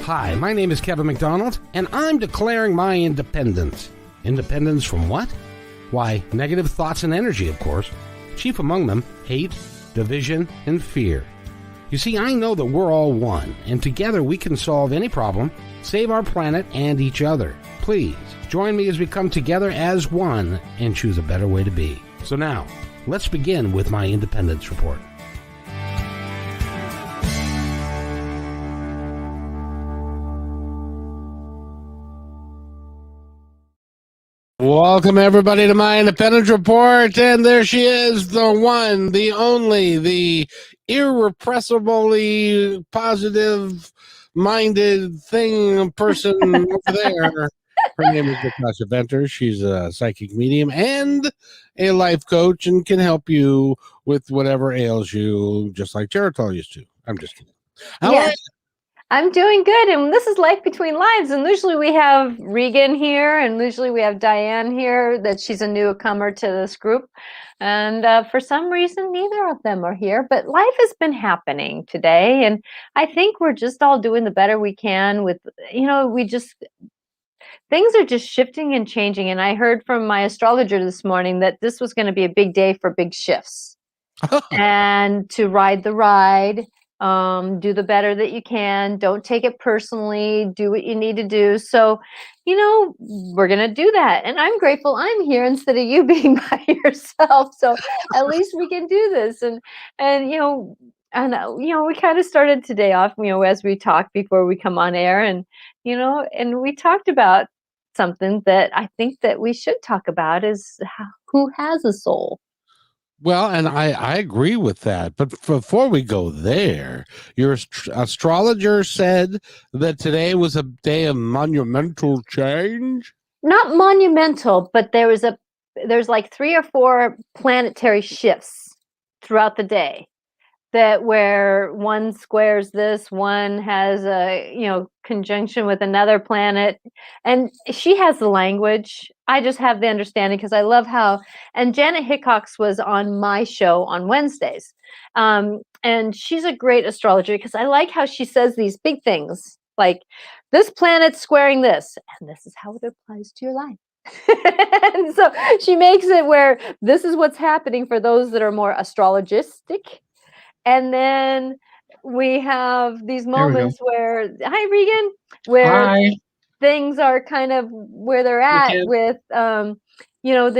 Hi, my name is Kevin McDonald, and I'm declaring my independence. Independence from what? Why, negative thoughts and energy, of course. Chief among them, hate, division, and fear. You see, I know that we're all one, and together we can solve any problem, save our planet and each other. Please, join me as we come together as one and choose a better way to be. So now, let's begin with my independence report. Welcome, everybody, to my Independence Report, and there she is, the one, the only, the irrepressibly positive-minded person over there. Her name is Natasha Venter. She's a psychic medium and a life coach and can help you with whatever ails you, just like Geritol used to. I'm just kidding. How are you? I'm doing good, and this is Life Between Lives, and usually we have Regan here, and usually we have Diane here, that she's a newcomer to this group, and for some reason, neither of them are here, but life has been happening today, and I think we're just all doing the better we can with, things are just shifting and changing, and I heard from my astrologer this morning that this was going to be a big day for big shifts, and to ride the ride. Do the better that you can. Don't take it personally. Do what you need to do. So, we're going to do that. And I'm grateful I'm here instead of you being by yourself. So at least we can do this. And we kind of started today off, as we talked before we come on air, and we talked about something that I think that we should talk about is who has a soul. Well, and I agree with that. But before we go there, your astrologer said that today was a day of monumental change. Not monumental, but there's like 3 or 4 planetary shifts throughout the day, that where one squares this, one has a conjunction with another planet, and she has the language. I just have the understanding because I love how, and Janet Hickox was on my show on Wednesdays, and she's a great astrologer because I like how she says these big things like this planet's squaring this, and this is how it applies to your life. And so she makes it where this is what's happening for those that are more astrologistic. And then we have these moments where, hi, Regan, where things are kind of where they're at with, then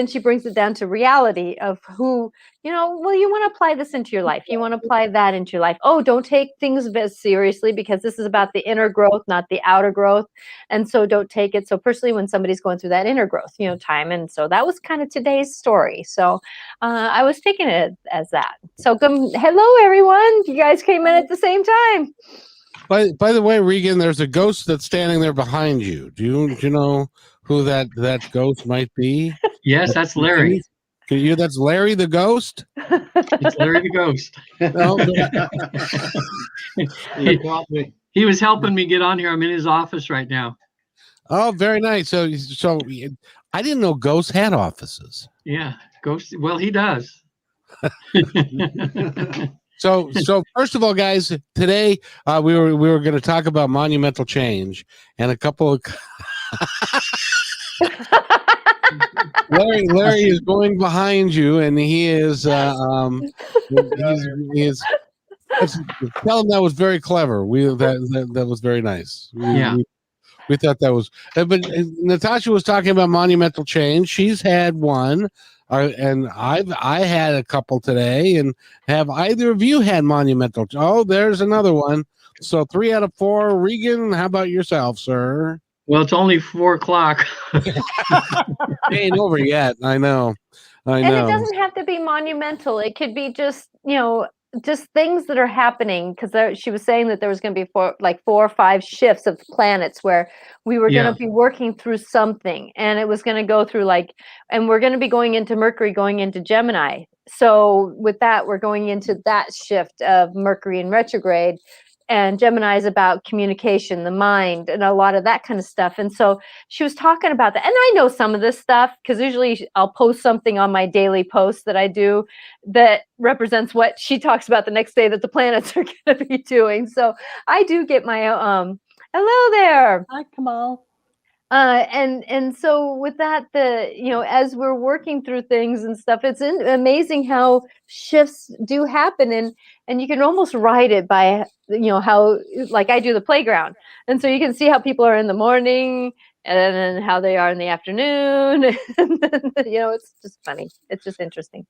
she brings it down to reality of who, well, you want to apply this into your life. You want to apply that into your life. Oh, don't take things as seriously because this is about the inner growth, not the outer growth. And so don't take it so personally when somebody's going through that inner growth, time. And so that was kind of today's story. So I was taking it as that. So hello, everyone. You guys came in at the same time. By the way, Regan, there's a ghost that's standing there behind you. Do you know who that ghost might be? Yes, that's Larry. That's Larry the ghost? It's Larry the ghost. No, he was helping me get on here. I'm in his office right now. Oh, very nice. So I didn't know ghosts had offices. Yeah, ghost. Well, he does. So first of all, guys, today we were going to talk about monumental change and a couple of Larry is going behind you, and he is he is. Tell him that was very clever. That was very nice. We thought that was. But Natasha was talking about monumental change. She's had one. And I had a couple today, and have either of you had monumental? Oh, there's another one. So 3 out of 4. Regan, how about yourself, sir? Well, it's only 4 o'clock. Ain't over yet. I know. And it doesn't have to be monumental. It could be just just things that are happening, because she was saying that there was going to be 4 or 5 shifts of planets where we were going to be working through something, and it was going to go through and we're going to be going into Mercury, going into Gemini. So with that, we're going into that shift of Mercury in retrograde, and Gemini is about communication, the mind, and a lot of that kind of stuff. And so she was talking about that. And I know some of this stuff because usually I'll post something on my daily post that I do that represents what she talks about the next day that the planets are going to be doing. So I do get my Hello there. Hi, Kamal. And so with that, as we're working through things and stuff, it's amazing how shifts do happen, and you can almost write it by how, like, I do the playground, and so you can see how people are in the morning and then how they are in the afternoon. And then, it's just funny. It's just interesting.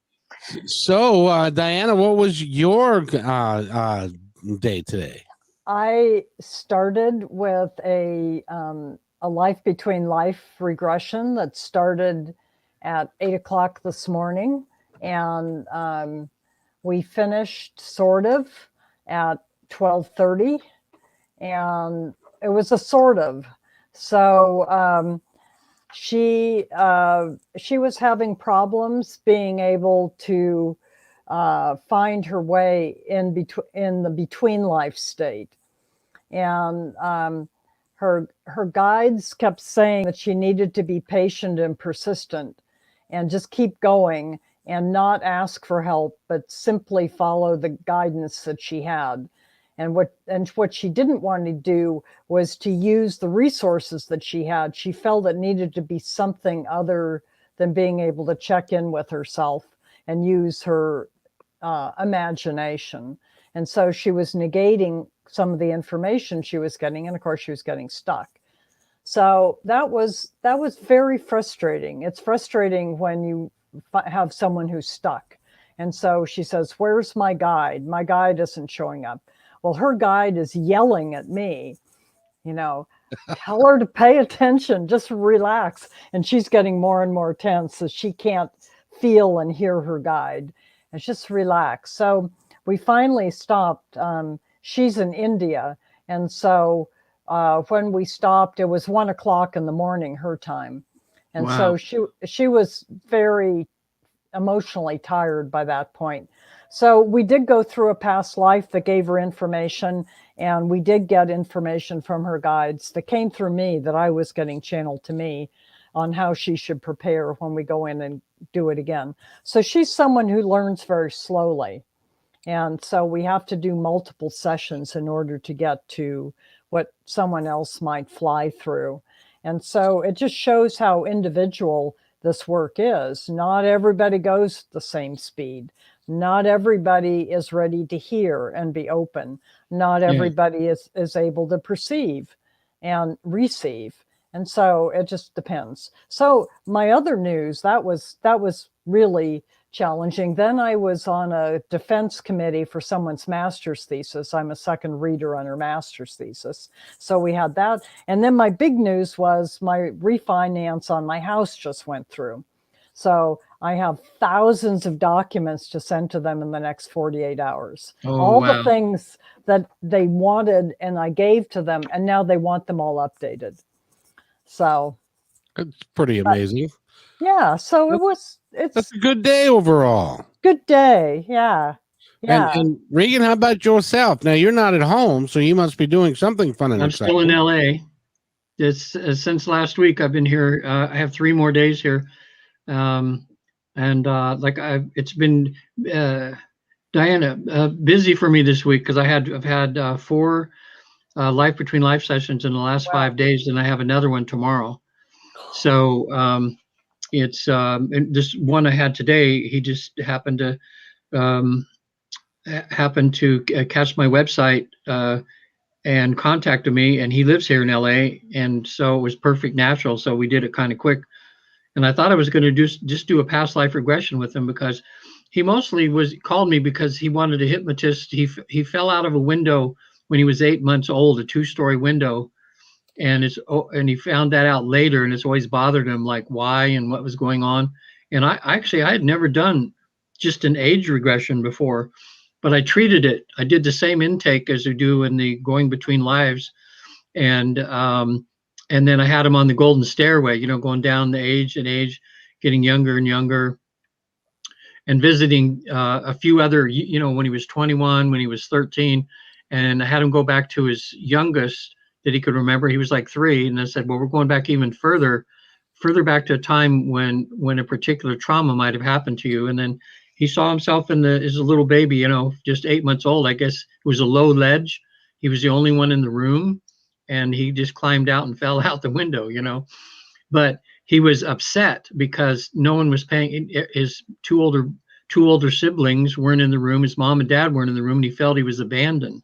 So, Diana, what was your day today? I started with a life between life regression that started at 8 o'clock this morning, and we finished sort of at 12:30, and it was a sort of. So she was having problems being able to find her way in the between life state, and her guides kept saying that she needed to be patient and persistent and just keep going and not ask for help, but simply follow the guidance that she had. And what she didn't want to do was to use the resources that she had. She felt it needed to be something other than being able to check in with herself and use her imagination. And so she was negating some of the information she was getting, and of course she was getting stuck. So that was very frustrating. It's frustrating when you have someone who's stuck. And so she says, "Where's my guide? My guide isn't showing up." Well, her guide is yelling at me, tell her to pay attention, just relax. And she's getting more and more tense, so she can't feel and hear her guide. And just relax. So we finally stopped. She's in India. And so when we stopped, it was 1 o'clock in the morning, her time. And Wow. so she was very emotionally tired by that point. So we did go through a past life that gave her information, and we did get information from her guides that came through me that I was getting channeled to me on how she should prepare when we go in and do it again. So she's someone who learns very slowly. And so we have to do multiple sessions in order to get to what someone else might fly through. And so it just shows how individual this work is. Not everybody goes the same speed. Not everybody is ready to hear and be open. Not everybody is able to perceive and receive. And so it just depends. So my other news, that was really challenging. Then I was on a defense committee for someone's master's thesis. I'm a second reader on her master's thesis. So we had that. And then my big news was my refinance on my house just went through. So I have thousands of documents to send to them in the next 48 hours. Oh, wow. The things that they wanted and I gave to them, and now they want them all updated. So it's pretty amazing. Yeah, so that's a good day overall. Good day, yeah. And Regan, how about yourself? Now you're not at home, so you must be doing something fun and exciting. I'm still in LA. It's since last week I've been here. I have 3 more days here, it's been Diana busy for me this week because I've had 4 life between life sessions in the last 5 days, and I have another one tomorrow. So it's this one I had today. He just happened to catch my website and contacted me, and he lives here in LA, and so it was perfect natural. So we did it kind of quick, and I thought I was going to just do a past life regression with him because he mostly called me because he wanted a hypnotist. He fell out of a window when he was 8 months old, a 2-story window. And he found that out later, and it's always bothered him, like why and what was going on. And I had never done just an age regression before, but I treated it. I did the same intake as you do in the going between lives, and then I had him on the golden stairway, going down the age and age, getting younger and younger, and visiting a few other, when he was 21, when he was 13, and I had him go back to his youngest that he could remember. He was like 3, and I said, well, we're going back even further back to a time when a particular trauma might have happened to you. And then he saw himself as a little baby, just 8 months old. I guess it was a low ledge. He was the only one in the room, and he just climbed out and fell out the window, but he was upset because no one was paying. His two older siblings weren't in the room. His mom and dad weren't in the room, and he felt he was abandoned.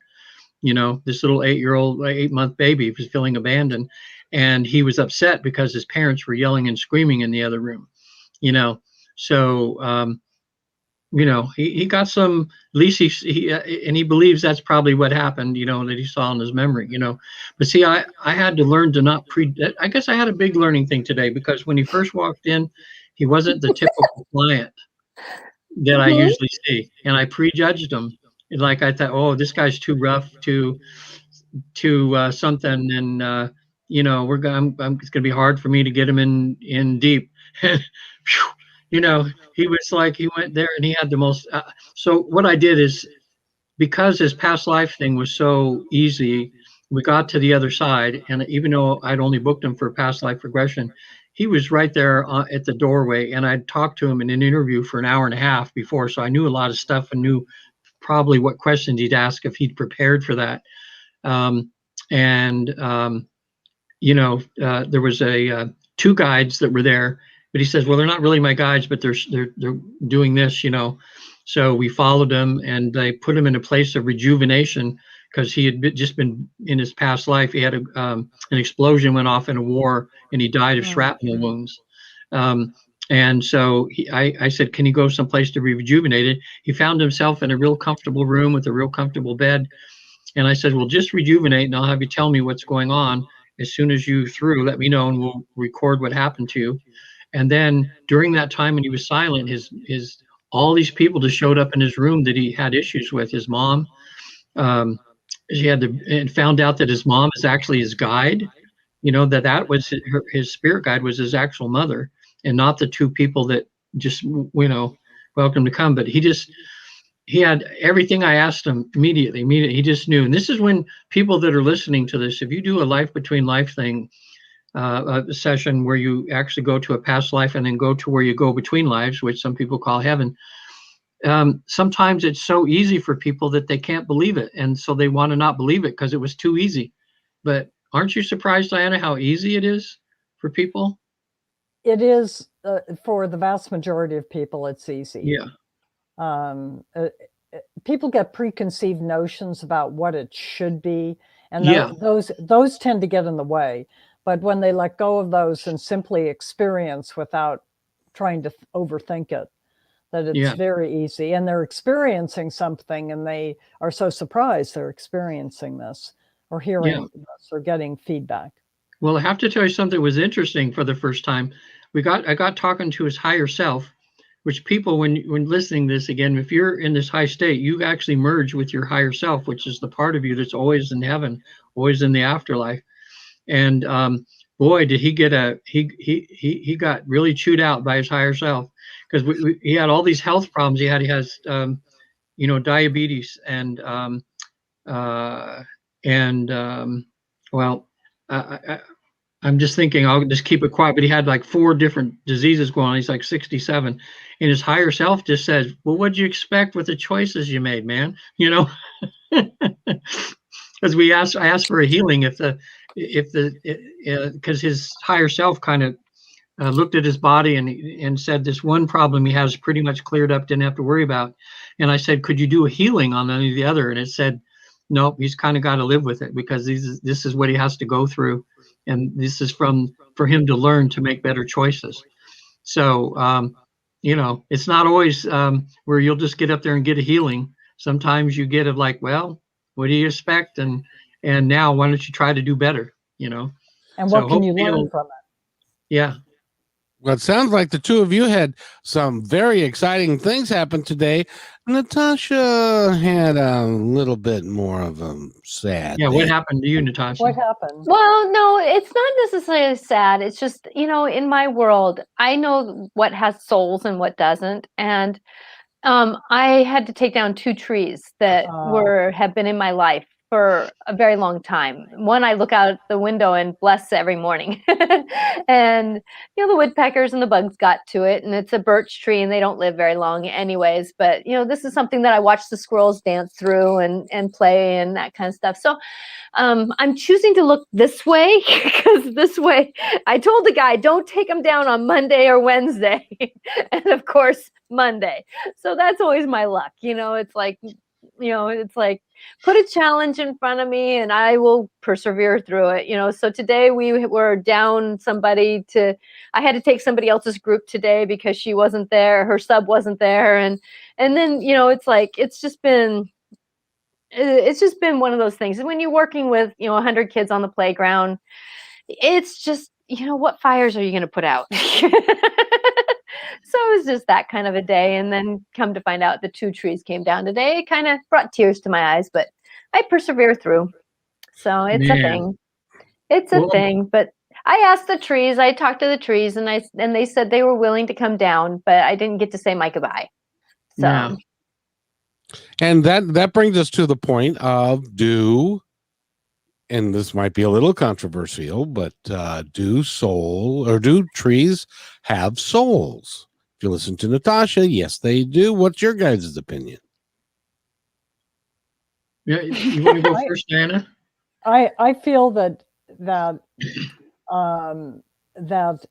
This little 8-month baby was feeling abandoned, and he was upset because his parents were yelling and screaming in the other room. So he got some. At least he believes that's probably what happened. That he saw in his memory. But see, I had to learn to not I guess I had a big learning thing today, because when he first walked in, he wasn't the typical client that I usually see, and I prejudged him. Like I thought, oh, this guy's too rough, too something, and it's gonna be hard for me to get him in deep. He was like, he went there and he had the most. So what I did is, because his past life thing was so easy, we got to the other side, and even though I'd only booked him for past life regression, he was right there at the doorway, and I'd talked to him in an interview for an hour and a half before, so I knew a lot of stuff and knew probably what questions he'd ask if he'd prepared for that. There was two guides that were there, but he says, well, they're not really my guides, but they're doing this, So we followed him, and they put him in a place of rejuvenation, because he had just been in his past life. He had an explosion went off in a war, and he died of shrapnel wounds. And so I said, can he go someplace to be rejuvenated? He found himself in a real comfortable room with a real comfortable bed. And I said, well, just rejuvenate, and I'll have you tell me what's going on. As soon as you through, let me know, and we'll record what happened to you. And then during that time when he was silent, his all these people just showed up in his room that he had issues with. His mom, and found out that his mom is actually his guide. That was his spirit guide, was his actual mother, and not the two people that just welcome to come. But he had everything I asked him immediately. He just knew. And this is when people that are listening to this, if you do a life between life thing, a session where you actually go to a past life and then go to where you go between lives, which some people call heaven. Sometimes it's so easy for people that they can't believe it. And so they want to not believe it because it was too easy. But aren't you surprised, Diana, how easy it is for people? It is, for the vast majority of people, it's easy. Yeah. People get preconceived notions about what it should be, and those tend to get in the way. But when they let go of those and simply experience without trying to overthink it, that it's very easy, and they're experiencing something, and they are so surprised they're experiencing this or hearing this or getting feedback. Well, I have to tell you something that was interesting for the first time. I got talking to his higher self, which people, when listening to this again, if you're in this high state, you actually merge with your higher self, which is the part of you that's always in heaven, always in the afterlife. And boy, did he get he got really chewed out by his higher self, because he had all these health problems. He has diabetes and I'm just thinking I'll just keep it quiet, but he had like 4 different diseases going on. He's like 67, and his higher self just says, well, what'd you expect with the choices you made, man? Because I asked for a healing because his higher self kind of looked at his body and said this one problem he has pretty much cleared up, didn't have to worry about. And I said, could you do a healing on any of the other? And it said, nope, he's kind of got to live with it, because this is what he has to go through. And this is for him to learn to make better choices. So, it's not always where you'll just get up there and get a healing. Sometimes you get well, what do you expect? And now why don't you try to do better, And what can you learn from it? Yeah. Well, it sounds like the two of you had some very exciting things happen today. Natasha had a little bit more of a sad. Yeah, what happened to you, Natasha? What happened? Well, no, it's not necessarily sad. It's just, in my world, I know what has souls and what doesn't. And I had to take down 2 trees that have been in my life for a very long time. One, I look out the window and bless every morning. And, you know, the woodpeckers and the bugs got to it, and it's a birch tree and they don't live very long anyways. But, you know, this is something that I watch the squirrels dance through and play and that kind of stuff. So I'm choosing to look this way because this way, I told the guy, don't take them down on Monday or Wednesday. And of course, Monday. So that's always my luck. You know, it's like, put a challenge in front of me and I will persevere through it. You know, so today we were down somebody I had to take somebody else's group today because she wasn't there. Her sub wasn't there. And then, you know, it's like, it's just been one of those things. And when you're working with, you know, 100 kids on the playground, it's just, you know, what fires are you going to put out? So it was just that kind of a day. And then come to find out the 2 trees came down today. It kind of brought tears to my eyes, but I persevere through. So it's a thing. It's a thing. But I asked the trees, I talked to the trees, and they said they were willing to come down, but I didn't get to say my goodbye. So. Yeah. And that brings us to the point of and this might be a little controversial, but do trees have souls? If you listen to Natasha, yes, they do. What's your guys' opinion? Yeah, you want to go first, Diana? I feel that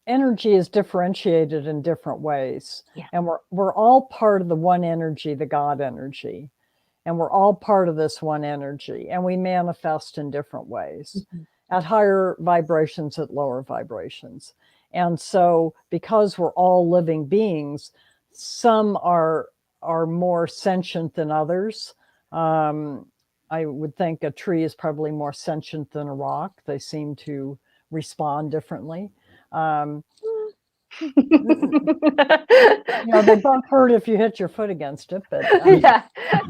energy is differentiated in different ways, and we're all part of the one energy, the God energy, and we're all part of this one energy, and we manifest in different ways, at higher vibrations, at lower vibrations. And so, because we're all living beings, some are more sentient than others. I would think a tree is probably more sentient than a rock. They seem to respond differently. You know, they both hurt if you hit your foot against it, but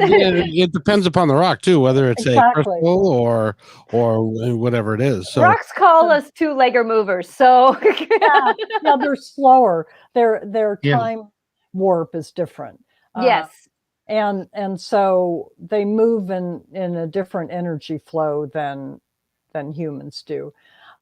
it depends upon the rock too, whether it's a crystal or whatever it is. So rocks call us 2-legger movers. So yeah, they're slower. Their time warp is different. Yes. And so they move in a different energy flow than humans do.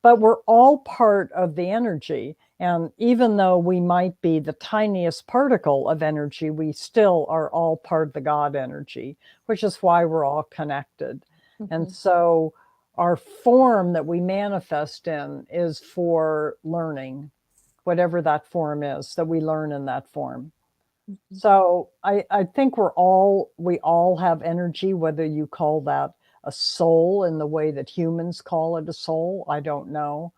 But we're all part of the energy. And even though we might be the tiniest particle of energy, we still are all part of the God energy, which is why we're all connected. And so our form that we manifest in is for learning, whatever that form is, that we learn in that form. So I think we all have energy, whether you call that a soul in the way that humans call it a soul, I don't know.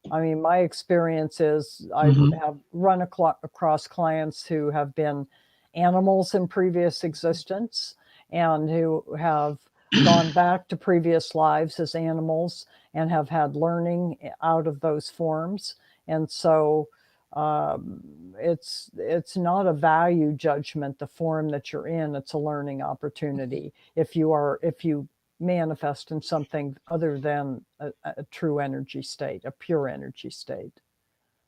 I mean, my experience is I have run across clients who have been animals in previous existence and who have gone back to previous lives as animals and have had learning out of those forms. And so it's not a value judgment, the form that you're in, it's a learning opportunity. If you manifest in something other than a true energy state, a pure energy state.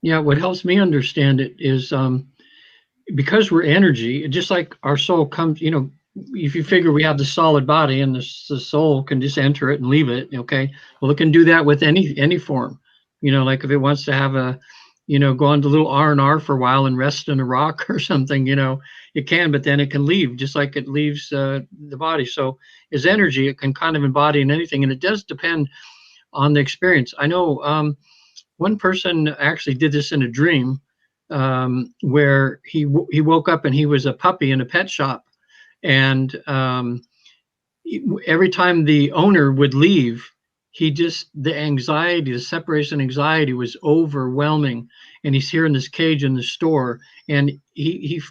Yeah, what helps me understand it is because we're energy, just like our soul comes, you know, if you figure we have the solid body and the soul can just enter it and leave it, okay, well, it can do that with any form, you know, like if it wants to have go on to little R&R for a while and rest in a rock or something, you know, it can, but then it can leave just like it leaves the body. So as energy, it can kind of embody in anything. And it does depend on the experience. I know one person actually did this in a dream where he woke up and he was a puppy in a pet shop. And every time the owner would leave, the anxiety, the separation anxiety was overwhelming. And he's here in this cage in the store. And he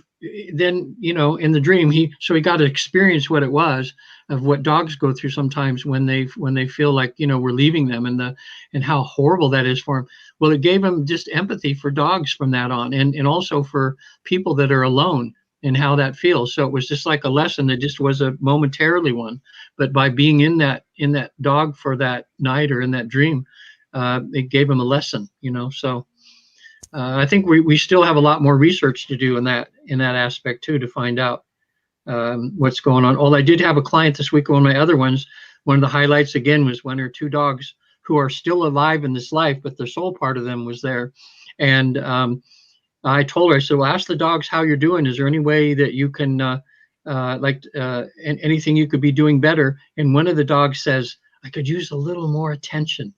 then, you know, in the dream, he got to experience what it was of what dogs go through sometimes when they feel like, you know, we're leaving them and how horrible that is for him. Well, it gave him just empathy for dogs from that on, and also for people that are alone and how that feels. So it was just like a lesson that just was a momentarily one, but by being in that dog for that night or in that dream, it gave him a lesson, you know. So I think we still have a lot more research to do in that aspect too, to find out what's going on. Although I did have a client this week, one of my other ones, one of the highlights again was when her two dogs who are still alive in this life, but the soul part of them was there. And I told her, I said, well, ask the dogs how you're doing. Is there any way that you can, anything you could be doing better? And one of the dogs says, I could use a little more attention.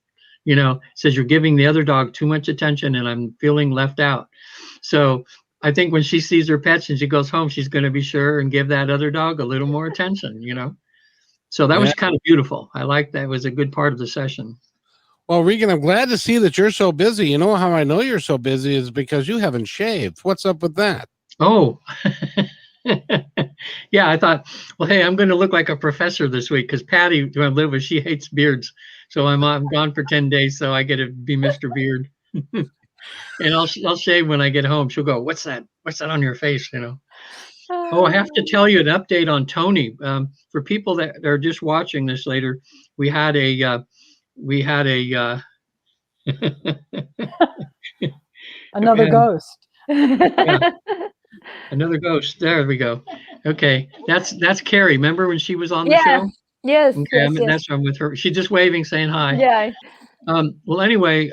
Says you're giving the other dog too much attention and I'm feeling left out. So I think when she sees her pets and she goes home, she's going to be sure and give that other dog a little more attention, So that was kind of beautiful. I like that. It was a good part of the session. Well, Regan, I'm glad to see that you're so busy. You know how I know you're so busy is because you haven't shaved. What's up with that? Oh, yeah. I thought, well, hey, I'm going to look like a professor this week because Patty, who I live with, she hates beards. So I'm gone for 10 days. So I get to be Mr. Beard. And I'll shave when I get home. She'll go, what's that? What's that on your face? Oh, I have to tell you an update on Tony. For people that are just watching this later, we had a another ghost. Yeah, another ghost. There we go. Okay, that's Carrie. Remember when she was on the show? Yes. Okay, Yes, that's I'm with her. She's just waving, saying hi. Yeah. Well, anyway,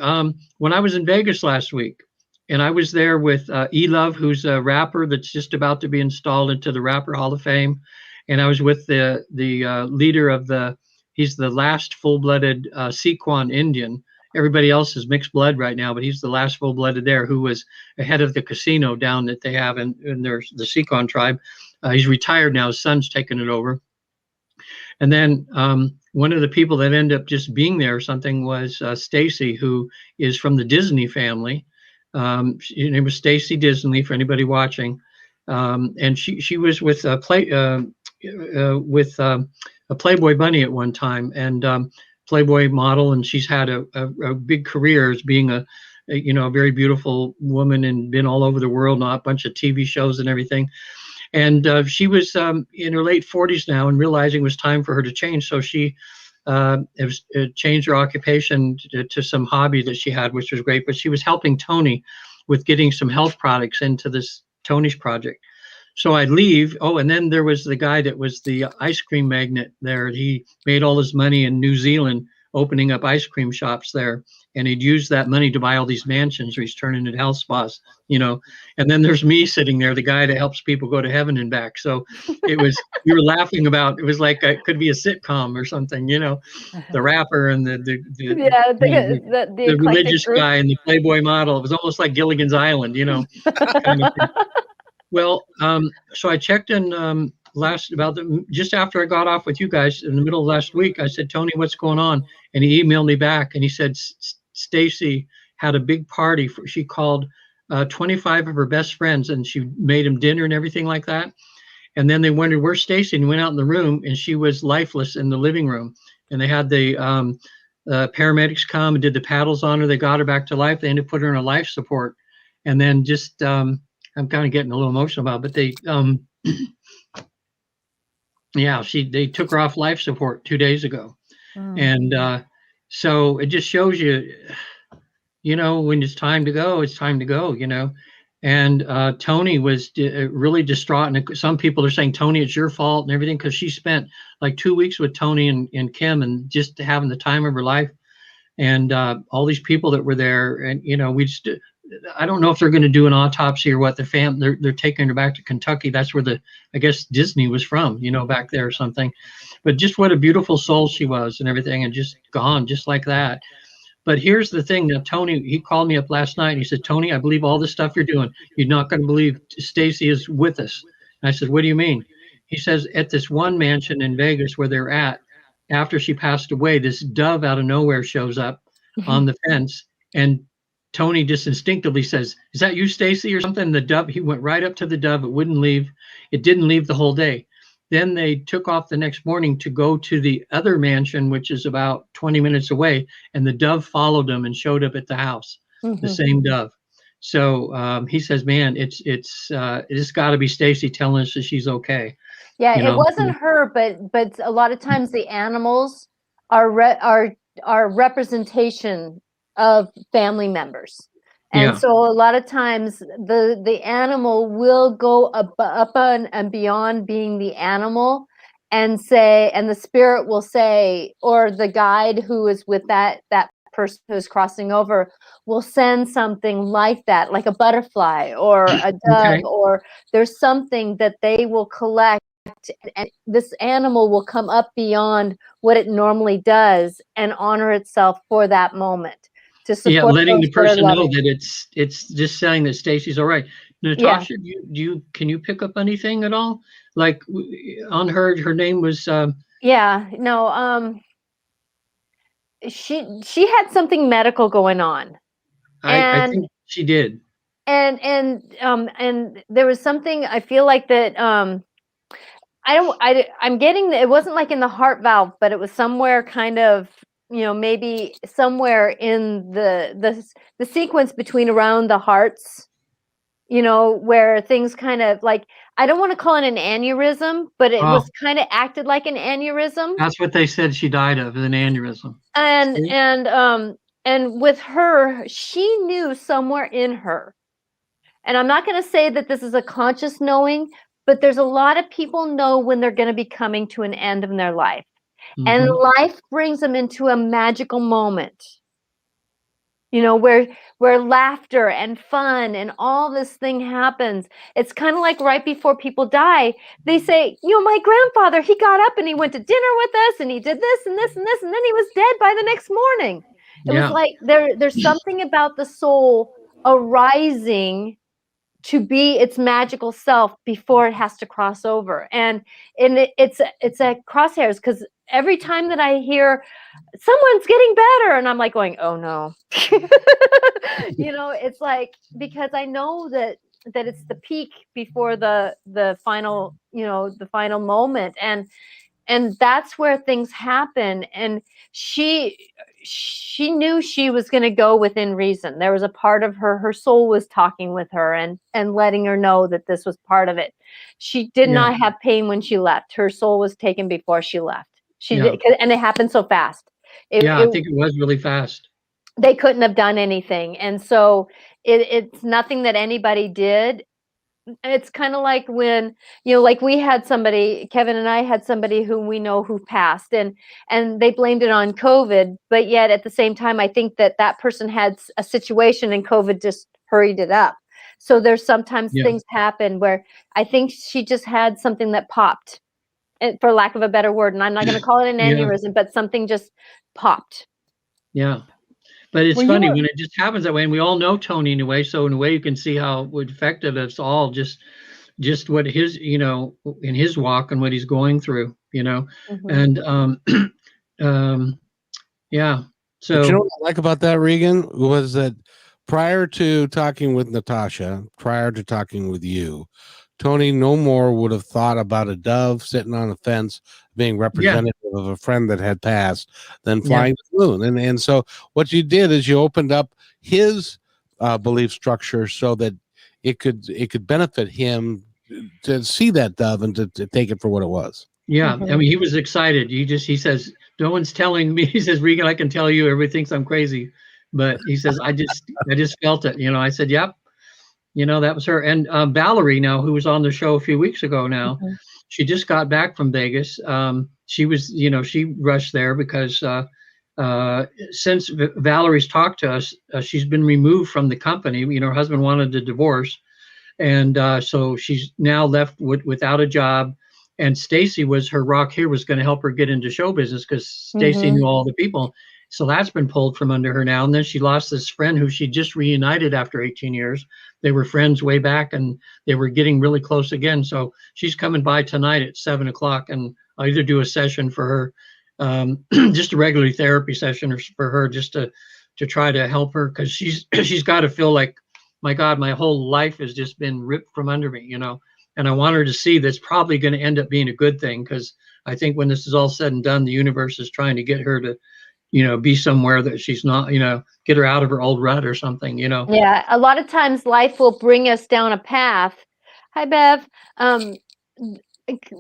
when I was in Vegas last week, and I was there with E-Love, who's a rapper that's just about to be installed into the Rapper Hall of Fame, and I was with the leader of he's the last full-blooded Sequan Indian. Everybody else is mixed blood right now, but he's the last full-blooded there, who was ahead of the casino down that they have in the Sequan tribe. He's retired now. His son's taken it over. And then one of the people that ended up just being there or something was Stacy, who is from the Disney family. Her name was Stacy Disney, for anybody watching. And she was with a Playboy bunny at one time, and Playboy model, and she's had a big career as being a very beautiful woman and been all over the world, and a bunch of TV shows and everything. And she was in her late 40s now and realizing it was time for her to change. So she changed her occupation to some hobby that she had, which was great. But she was helping Tony with getting some health products into this Tony's project. So I'd leave. Oh, and then there was the guy that was the ice cream magnate there. He made all his money in New Zealand opening up ice cream shops there. And he'd use that money to buy all these mansions, or he's turning into health spas, And then there's me sitting there, the guy that helps people go to heaven and back. So it was, we were laughing about, it was like it could be a sitcom or something, the rapper and the religious group guy and the Playboy model. It was almost like Gilligan's Island, kind of thing. Well, so I checked in just after I got off with you guys in the middle of last week. I said, Tony, what's going on? And he emailed me back and he said, Stacy had a big party. She called 25 of her best friends and she made them dinner and everything like that. And then they wondered, where's Stacy? And went out in the room and she was lifeless in the living room. And they had the paramedics come and did the paddles on her. They got her back to life. They ended up putting her in a life support. And then just, I'm kind of getting a little emotional about it, but they took her off life support 2 days ago. And so it just shows you, when it's time to go, it's time to go, And Tony was really distraught. And some people are saying, Tony, it's your fault and everything, because she spent like 2 weeks with Tony and Kim and just having the time of her life. And all these people that were there. And, I don't know if they're going to do an autopsy or what. They're taking her back to Kentucky. That's where I guess Disney was from, back there or something. But just what a beautiful soul she was and everything, and just gone just like that. But here's the thing that Tony, he called me up last night and he said, Tony, I believe all the stuff you're doing. You're not going to believe Stacy is with us. And I said, what do you mean? He says, at this one mansion in Vegas where they're at, after she passed away, this dove out of nowhere shows up on the fence, and Tony just instinctively says, is that you, Stacy, or something? The dove, he went right up to the dove. It wouldn't leave. It didn't leave the whole day. Then they took off the next morning to go to the other mansion, which is about 20 minutes away. And the dove followed them and showed up at the house, the same dove. So he says, man, it's got to be Stacy telling us that she's okay. Yeah, it wasn't her, but a lot of times the animals are representation of family members. And so a lot of times the animal will go up and beyond being the animal and say, and the spirit will say, or the guide who is with that person who's crossing over will send something like that, like a butterfly or a dove, Okay. or there's something that they will collect, and this animal will come up beyond what it normally does and honor itself for that moment to Yeah, support letting those the that are person know loving. that it's just saying that Stacy's all right. Yeah. Natasha, can you pick up anything at all? Like on her name was Yeah. No, she had something medical going on, I and think she did. and there was something, I feel like that, I'm getting, it wasn't like in the heart valve, but it was somewhere kind of, maybe somewhere in the sequence between around the hearts, where things kind of like, I don't want to call it an aneurysm, but it Oh, was kind of acted like an aneurysm. that's what they said she died of, an aneurysm. And See? and with her, she knew somewhere in her, and I'm not going to say that this is a conscious knowing, but there's a lot of people know when they're going to be coming to an end of their life, and Hmm. life brings them into a magical moment, where laughter and fun and all this thing happens. It's kind of like right before people die, they say, my grandfather, he got up and he went to dinner with us and he did this and this and this, and then he was dead by the next morning. It was Yeah. like there's something about the soul arising to be its magical self before it has to cross over. And it's a crosshairs, because every time that I hear someone's getting better, and I'm like going, oh no. It's like, because I know that it's the peak before the final, the final moment, and that's where things happen. And she knew she was going to go within reason. There was a part of her soul was talking with her and letting her know that this was part of it. She did Yeah. not have pain when she left. Her soul was taken before she left. She Yeah. did, and it happened so fast. Yeah, I think it was really fast. They couldn't have done anything, and so it's nothing that anybody did. It's kind of like when, like we had somebody, Kevin and I had somebody who we know who passed, and they blamed it on COVID, but yet at the same time, I think that person had a situation and COVID just hurried it up. So there's sometimes Yeah. things happen where I think she just had something that popped, for lack of a better word, and I'm not going to call it an Yeah. aneurysm, but something just popped. Yeah. But it's Well, you funny were when it just happens that way, and we all know Tony in a way. So in a way, you can see how it would affect us all. Just what his, in his walk and what he's going through, Mhm. and um, yeah. But you know So what I like about that, Regan, was that prior to talking with Natasha, prior to talking with you, Tony no more would have thought about a dove sitting on a fence being yeah, representative of a friend that had passed than yeah, flying the moon. And so what you did is you opened up his belief structure so that it could benefit him to see that dove and to take it for what it was. yeah. I Mhm. mean, he was excited. He says, no one's telling me. He says, Regan, I can tell you, everybody thinks I'm crazy, but he says, I just felt it. I said, yep. That was her. And Valerie, now, who was on the show a few weeks ago now, Mhm. she just got back from Vegas. She was, she rushed there because since Valerie's talked to us, she's been removed from the company. Her husband wanted a divorce. And so she's now left without a job. And Stacy was her rock here, was going to help her get into show business because Stacy Mhm. knew all the people. So that's been pulled from under her now. And then she lost this friend who she just reunited after 18 years. They were friends way back and they were getting really close again. So she's coming by tonight at 7 o'clock, and I'll either do a session for her, just a regular therapy session, or for her just to try to help her, because she's got to feel like, my God, my whole life has just been ripped from under me, and I want her to see that's probably going to end up being a good thing, because I think when this is all said and done, the universe is trying to get her to, be somewhere that she's not, get her out of her old rut or something. Yeah, a lot of times life will bring us down a path. Hi, Bev.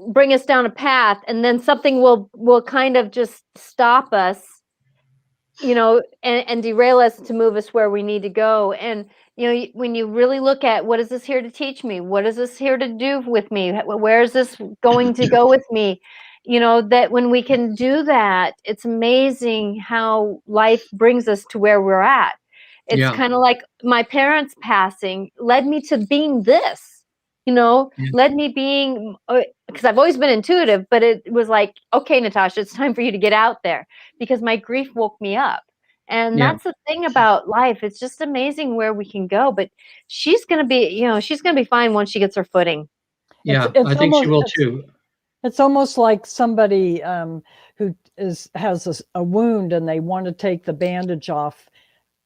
Bring us down a path, and then something will kind of just stop us, and derail us to move us where we need to go. And when you really look at, what is this here to teach me? What is this here to do with me? Where is this going to go with me? you know, that when we can do that, it's amazing how life brings us to where we're at. It's Yeah. kind of like my parents passing led me to being this, you know, Yeah. led me being, because I've always been intuitive, but it was like, okay, Natasha, it's time for you to get out there, because my grief woke me up. And Yeah. that's the thing about life. It's just amazing where we can go. But she's going to be, you know, she's going to be fine once she gets her footing. Yeah. It's I think she almost, will too. It's almost like somebody who has a wound and they want to take the bandage off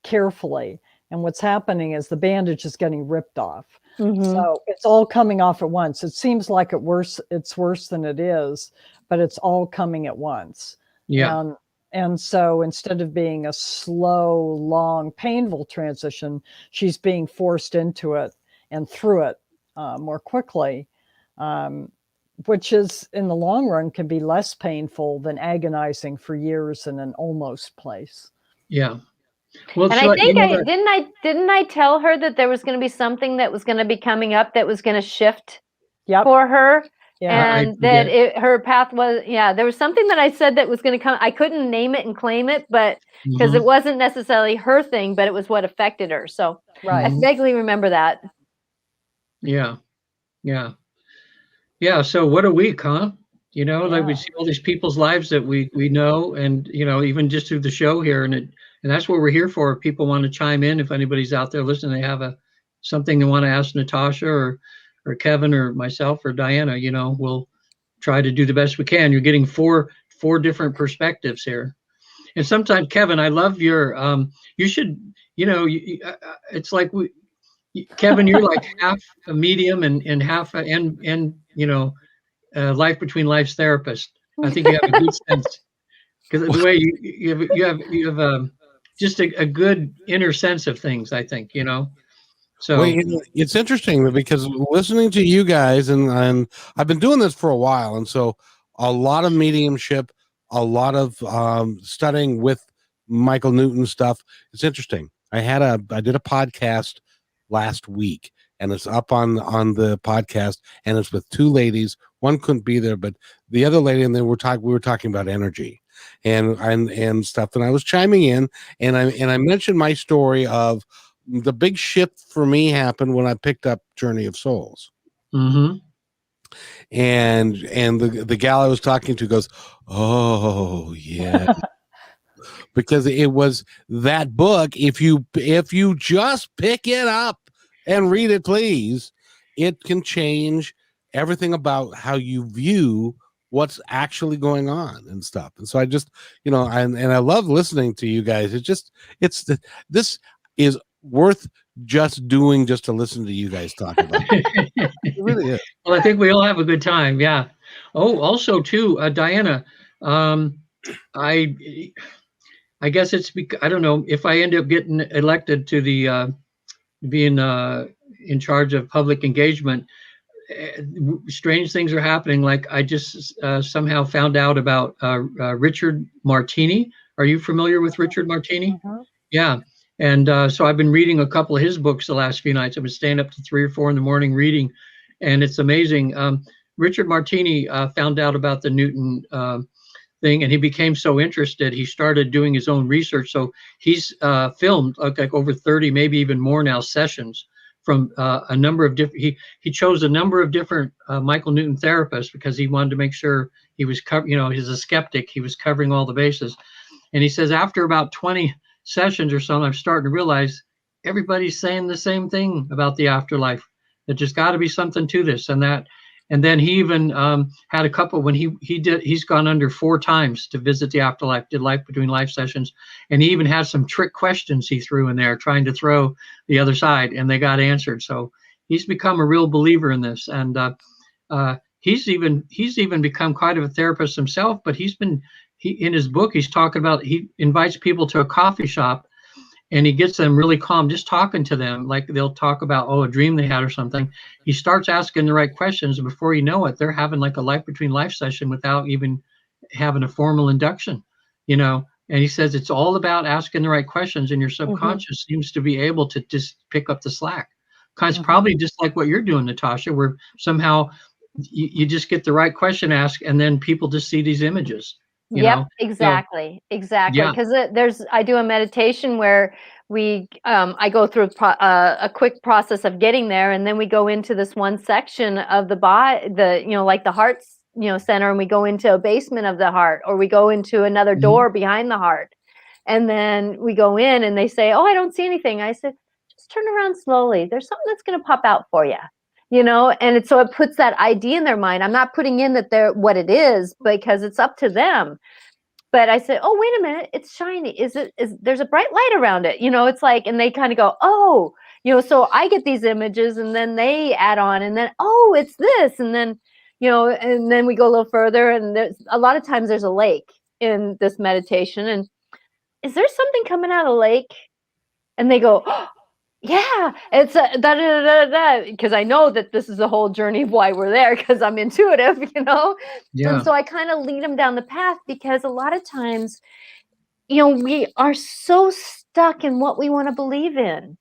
carefully. And what's happening is the bandage is getting ripped off. So it's all coming off at once. It seems like it's worse than it is, but it's all coming at once. Yeah. And so instead of being a slow, long, painful transition, she's being forced into it and through it more quickly, which is in the long run can be less painful than agonizing for years in an almost place. Yeah. Well, and so, I think you know, didn't I tell her that there was going to be something that was going to be coming up that was going to shift for her, and that her path was, there was something that I said that was going to come. I couldn't name it and claim it, but because it wasn't necessarily her thing, but it was what affected her. So I vaguely remember that. Yeah. Yeah. Yeah. So what a week, huh? You know, like we see all these people's lives that we know, and, you know, even just through the show here, and that's what we're here for. If people want to chime in, if anybody's out there listening, they have something they want to ask Natasha or Kevin or myself or Diana, you know, we'll try to do the best we can. You're getting four different perspectives here. And sometimes, Kevin, I love your, you should, you know, it's like Kevin, you're like half a medium and half and you know, life between lives therapist. I think you have a good sense, because the way you have just a good inner sense of things, I think, you know. So well, it's interesting because listening to you guys, and I've been doing this for a while, and so a lot of mediumship, a lot of studying with Michael Newton stuff. It's interesting. I did a podcast last week, and it's up on the podcast, and it's with two ladies. One couldn't be there, but the other lady, and then we were talking about energy and stuff, and I was chiming in, and I mentioned my story of the big shift for me happened when I picked up Journey of Souls. and the gal I was talking to goes, oh yeah. Because it was that book, if you just pick it up and read it, please, it can change everything about how you view what's actually going on and stuff. And so I just, you know, and I love listening to you guys. This is worth just doing just to listen to you guys talk about it. It really is. Well, I think we all have a good time. Yeah. Oh, also too, Diana, I guess I don't know if I end up getting elected to the being in charge of public engagement. Strange things are happening. Like I just somehow found out about Richard Martini. Are you familiar with Richard Martini? Yeah. And so I've been reading a couple of his books the last few nights. I've been staying up to 3 or 4 in the morning reading, and it's amazing. Richard Martini found out about the Newton thing, and he became so interested, he started doing his own research. So he's filmed like over 30, maybe even more now, sessions from a number of different, he chose a number of different Michael Newton therapists, because he wanted to make sure he was you know, he's a skeptic, he was covering all the bases. And he says, after about 20 sessions or so, I'm starting to realize everybody's saying the same thing about the afterlife. There's just got to be something to this and that. And then he even had a couple when he's gone under 4 times to visit the afterlife, did life between life sessions. And he even had some trick questions he threw in there, trying to throw the other side, and they got answered. So he's become a real believer in this. And he's even become quite a therapist himself, but in his book, he's talking about, he invites people to a coffee shop, and he gets them really calm, just talking to them. Like they'll talk about, a dream they had or something. He starts asking the right questions, and before you know it, they're having like a life between life session without even having a formal induction, you know. And he says it's all about asking the right questions, and your subconscious seems to be able to just pick up the slack. Because probably just like what you're doing, Natasha, where somehow you just get the right question asked, and then people just see these images, you Yep, know. exactly. Yeah. Because I do a meditation where I go through a quick process of getting there, and then we go into this one section of the body, like the heart's, center, and we go into a basement of the heart, or we go into another door behind the heart. And then we go in and they say, "Oh, I don't see anything." I said, "Just turn around slowly. There's something that's going to pop out for you." And so it puts that idea in their mind. I'm not putting in that they're what it is, because it's up to them. But I said, "Oh, wait a minute, it's shiny. Is there's a bright light around it?" It's like, and they kind of go, "Oh," so I get these images, and then they add on, and then, "Oh, it's this." And then, and then we go a little further, and there's a lot of times there's a lake in this meditation, and is there something coming out of the lake? And they go, "Oh, yeah, it's a da da da da," because I know that this is the whole journey of why we're there, because I'm intuitive. Yeah. And so I kind of lead them down the path, because a lot of times, we are so stuck in what we want to believe in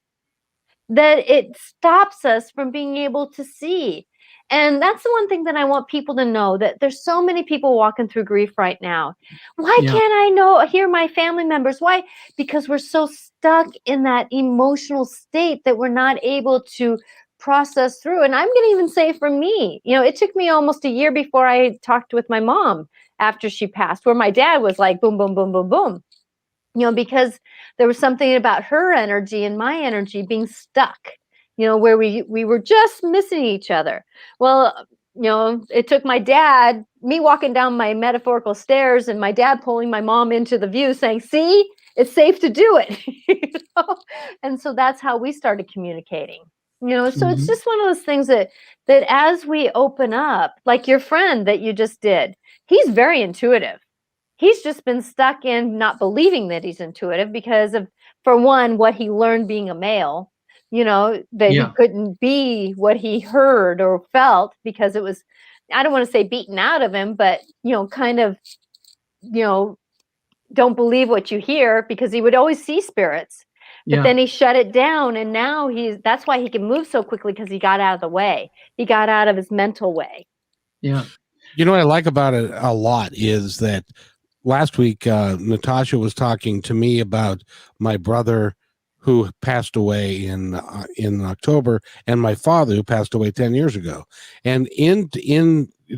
that it stops us from being able to see. And that's the one thing that I want people to know, that there's so many people walking through grief right now. Why Yeah. can't I hear my family members? Why? Because we're so stuck in that emotional state that we're not able to process through. And I'm going to even say, for me, it took me almost a year before I talked with my mom after she passed, where my dad was like, boom, boom, boom, boom, boom. Because there was something about her energy and my energy being stuck, where we were just missing each other. Well, it took me walking down my metaphorical stairs, and my dad pulling my mom into the view saying, "See, it's safe to do it." And so that's how we started communicating. So it's just one of those things that as we open up, like your friend that you just did, he's very intuitive. He's just been stuck in not believing that he's intuitive because of, for one, what he learned being a male, that he couldn't be what he heard or felt, because it was, I don't want to say beaten out of him, but, kind of, don't believe what you hear, because he would always see spirits. But then he shut it down, and now that's why he can move so quickly, because he got out of the way. He got out of his mental way. Yeah. What I like about it a lot is that last week, Natasha was talking to me about my brother who passed away in October, and my father who passed away 10 years ago. And in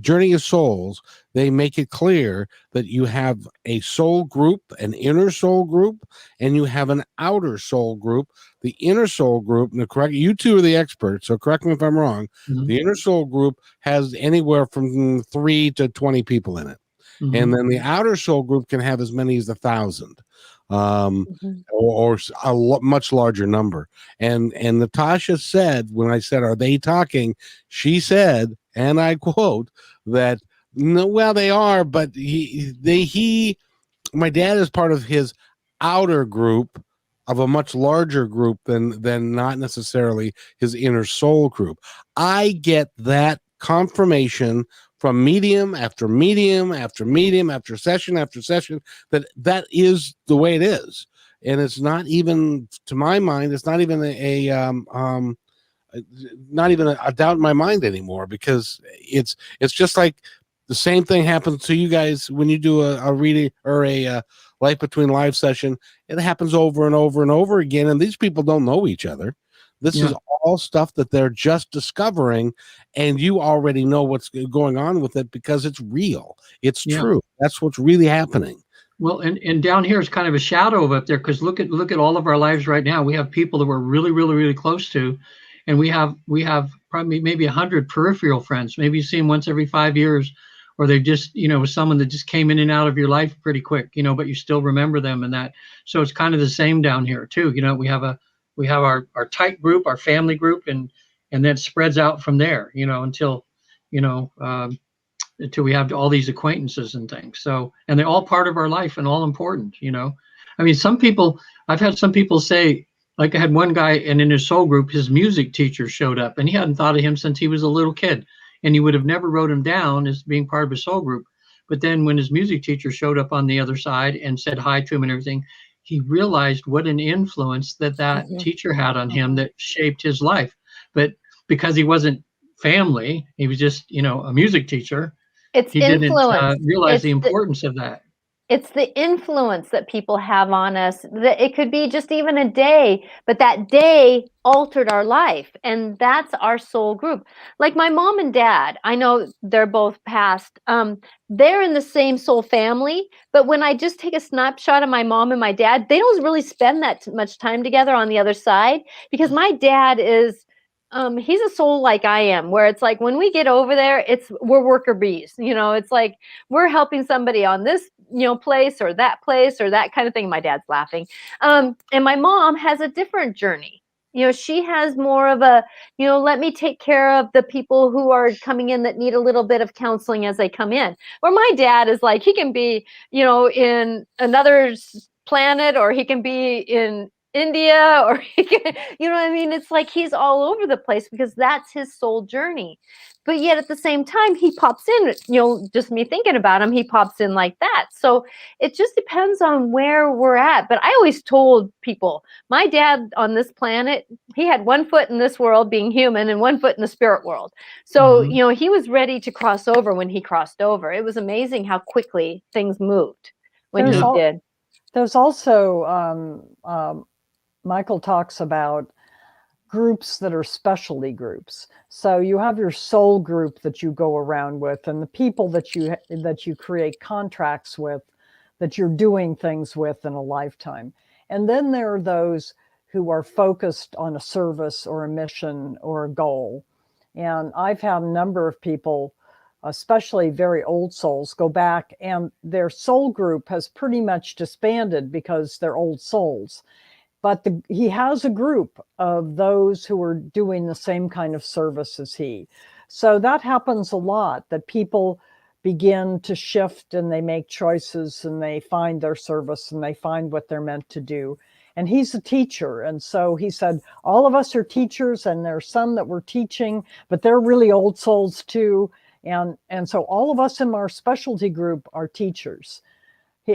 Journey of Souls, they make it clear that you have a soul group, an inner soul group, and you have an outer soul group. The inner soul group, now correct, you two are the experts, so correct me if I'm wrong. The inner soul group has anywhere from 3 to 20 people in it. And then the outer soul group can have as many as 1,000, or a much larger number. And Natasha said, when I said, "Are they talking?" She said, and I quote, that no, well, they are, but my dad is part of his outer group of a much larger group than not necessarily his inner soul group. I get that confirmation from medium after medium after medium after session that is the way it is. And it's not even, to my mind, it's not even not even a doubt in my mind anymore, because it's just like the same thing happens to you guys when you do a reading or a Life Between Lives session. It happens over and over and over again, and these people don't know each other. This is all stuff that they're just discovering, and you already know what's going on with it because it's real. It's true. That's what's really happening. Well, and down here is kind of a shadow of up there, because look at all of our lives right now. We have people that we're really, really, really close to, and we have probably maybe 100 peripheral friends. Maybe you see them once every 5 years, or they just, someone that just came in and out of your life pretty quick, but you still remember them, and that. So it's kind of the same down here too. We have our tight group, our family group, and then it spreads out from there, until we have all these acquaintances and things. So, and they're all part of our life and all important, I mean, I've had some people say, like I had one guy, and in his soul group, his music teacher showed up, and he hadn't thought of him since he was a little kid, and he would have never wrote him down as being part of his soul group. But then when his music teacher showed up on the other side and said hi to him and everything, he realized what an influence that teacher had on him that shaped his life. But because he wasn't family. He was just, a music teacher. It's He didn't influence. realize It's the importance of that. It's the influence that people have on us. That it could be just even a day, but that day altered our life. And that's our soul group. Like my mom and dad, I know they're both passed. They're in the same soul family, but when I just take a snapshot of my mom and my dad, they don't really spend that much time together on the other side, because my dad is he's a soul like I am, where it's like when we get over there, we're worker bees. It's like we're helping somebody on this, place or that kind of thing. My dad's laughing. And my mom has a different journey. She has more of a, let me take care of the people who are coming in that need a little bit of counseling as they come in. Where my dad is like, he can be, in another planet, or he can be in India, or you know what I mean? It's like he's all over the place because that's his soul journey. But yet at the same time, he pops in, just me thinking about him, he pops in like that. So it just depends on where we're at. But I always told people, my dad on this planet, he had one foot in this world being human and one foot in the spirit world. So, he was ready to cross over when he crossed over. It was amazing how quickly things moved when he did. There's also, Michael talks about groups that are specialty groups. So you have your soul group that you go around with, and the people that you create contracts with, that you're doing things with in a lifetime. And then there are those who are focused on a service or a mission or a goal. And I've had a number of people, especially very old souls, go back and their soul group has pretty much disbanded because they're old souls. But he has a group of those who are doing the same kind of service as he. So that happens a lot, that people begin to shift and they make choices and they find their service and they find what they're meant to do. And he's a teacher. And so he said, all of us are teachers, and there's some that we're teaching, but they're really old souls too. And so all of us in our specialty group are teachers.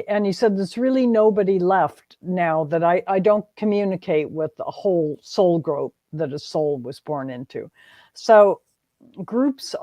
And he said, there's really nobody left now that I don't communicate with a whole soul group that a soul was born into. So groups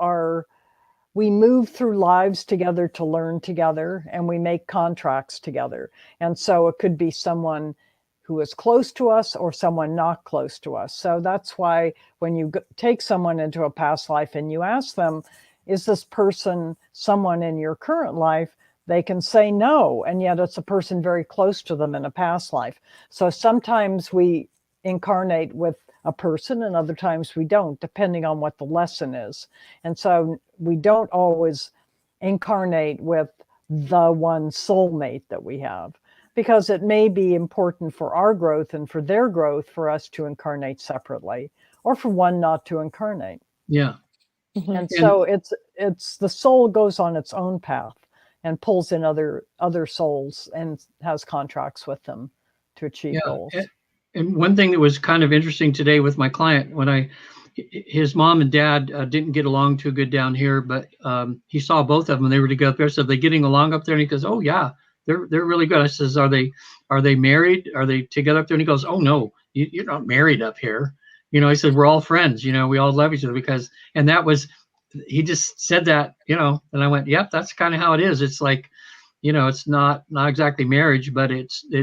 we move through lives together to learn together, and we make contracts together. And so it could be someone who is close to us or someone not close to us. So that's why when you take someone into a past life and you ask them, is this person someone in your current life? They can say no, and yet it's a person very close to them in a past life. So sometimes we incarnate with a person and other times we don't, depending on what the lesson is. And so we don't always incarnate with the one soulmate that we have, because it may be important for our growth and for their growth for us to incarnate separately, or for one not to incarnate. Yeah. And so it's the soul goes on its own path and pulls in other souls and has contracts with them to achieve goals. And one thing that was kind of interesting today with my client, his mom and dad didn't get along too good down here, but he saw both of them. They were together up there. So they're getting along up there, and he goes, "Oh yeah, they're really good." I says, "Are they married? Are they together up there?" And he goes, "Oh no, you're not married up here." He said, "We're all friends. We all love each other and that was." He just said that, and I went, yep, that's kind of how it is. It's like, it's not exactly marriage, but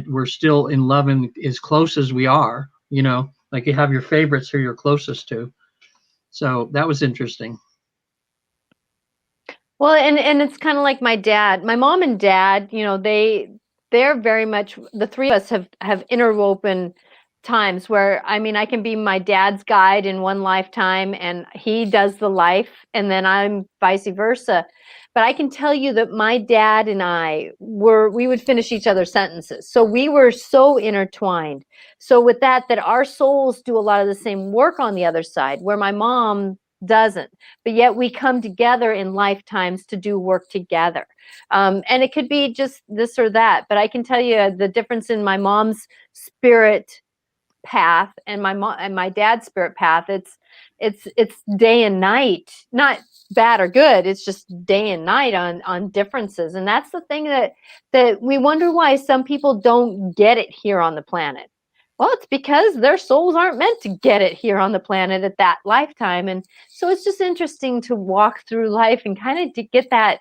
we're still in love and as close as we are, like you have your favorites who you're closest to. So that was interesting. Well, and it's kind of like my mom and dad, they're very much, the three of us have interwoven times where, I can be my dad's guide in one lifetime and he does the life, and then I'm vice versa. But I can tell you that my dad and we would finish each other's sentences. So we were so intertwined. So with that our souls do a lot of the same work on the other side, where my mom doesn't, but yet we come together in lifetimes to do work together. And it could be just this or that, but I can tell you the difference in my mom's spirit path and my dad's spirit path. It's day and night, not bad or good. It's just day and night on differences. And that's the thing that we wonder why some people don't get it here on the planet. Well, it's because their souls aren't meant to get it here on the planet at that lifetime. And so it's just interesting to walk through life and kind of to get that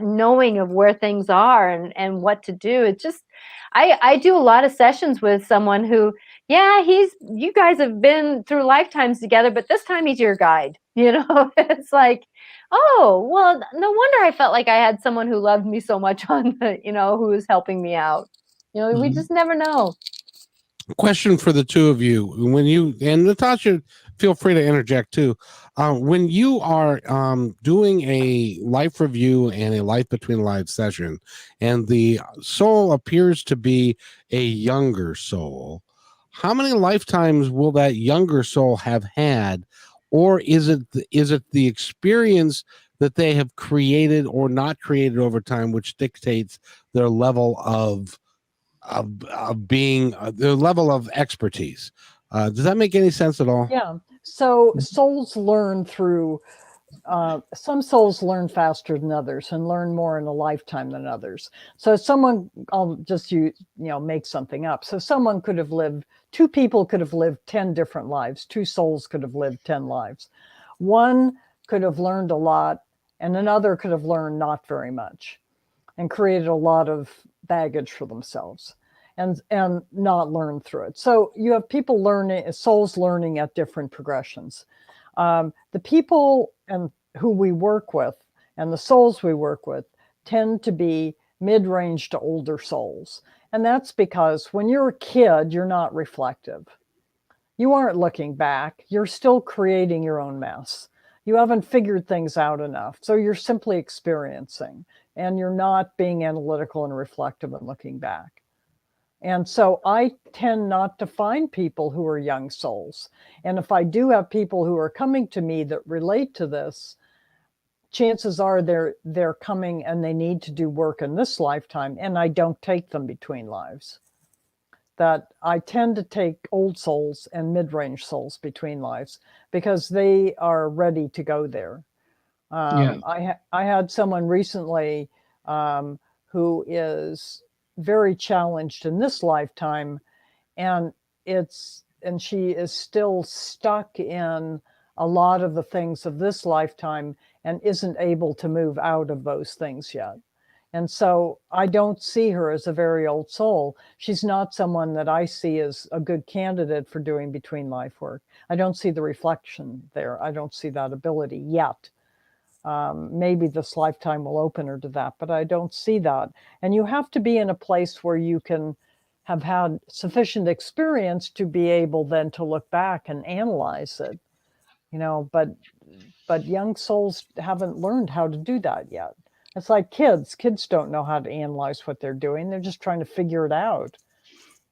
knowing of where things are and what to do. It just, I do a lot of sessions with someone who, yeah, you guys have been through lifetimes together, but this time he's your guide. It's like, oh, well, no wonder I felt like I had someone who loved me so much who was helping me out. We just never know. Question for the two of you. When you, and Natasha, feel free to interject too. When you are doing a life review and a life between lives session, and the soul appears to be a younger soul, how many lifetimes will that younger soul have had? Or is it the experience that they have created or not created over time, which dictates their level of being the level of expertise? Does that make any sense at all? Yeah. So souls learn through, some souls learn faster than others and learn more in a lifetime than others. So someone, I'll just make something up. So someone could have lived, two people could have lived 10 different lives. Two souls could have lived 10 lives. One could have learned a lot and another could have learned not very much and created a lot of baggage for themselves and not learn through it. So you have people learning, souls learning at different progressions. The people who we work with and the souls we work with tend to be mid-range to older souls. And that's because when you're a kid, you're not reflective. You aren't looking back. You're still creating your own mess. You haven't figured things out enough. So you're simply experiencing and you're not being analytical and reflective and looking back. And so I tend not to find people who are young souls. And if I do have people who are coming to me that relate to this, chances are they're coming and they need to do work in this lifetime, and I don't take them between lives. That I tend to take old souls and mid-range souls between lives because they are ready to go there. I had someone recently who is very challenged in this lifetime, and she is still stuck in a lot of the things of this lifetime and isn't able to move out of those things yet. And so I don't see her as a very old soul. She's not someone that I see as a good candidate for doing between life work. I don't see the reflection there. I don't see that ability yet. Maybe this lifetime will open her to that, but I don't see that. And you have to be in a place where you can have had sufficient experience to be able then to look back and analyze it, but young souls haven't learned how to do that yet. It's like kids don't know how to analyze what they're doing. They're just trying to figure it out.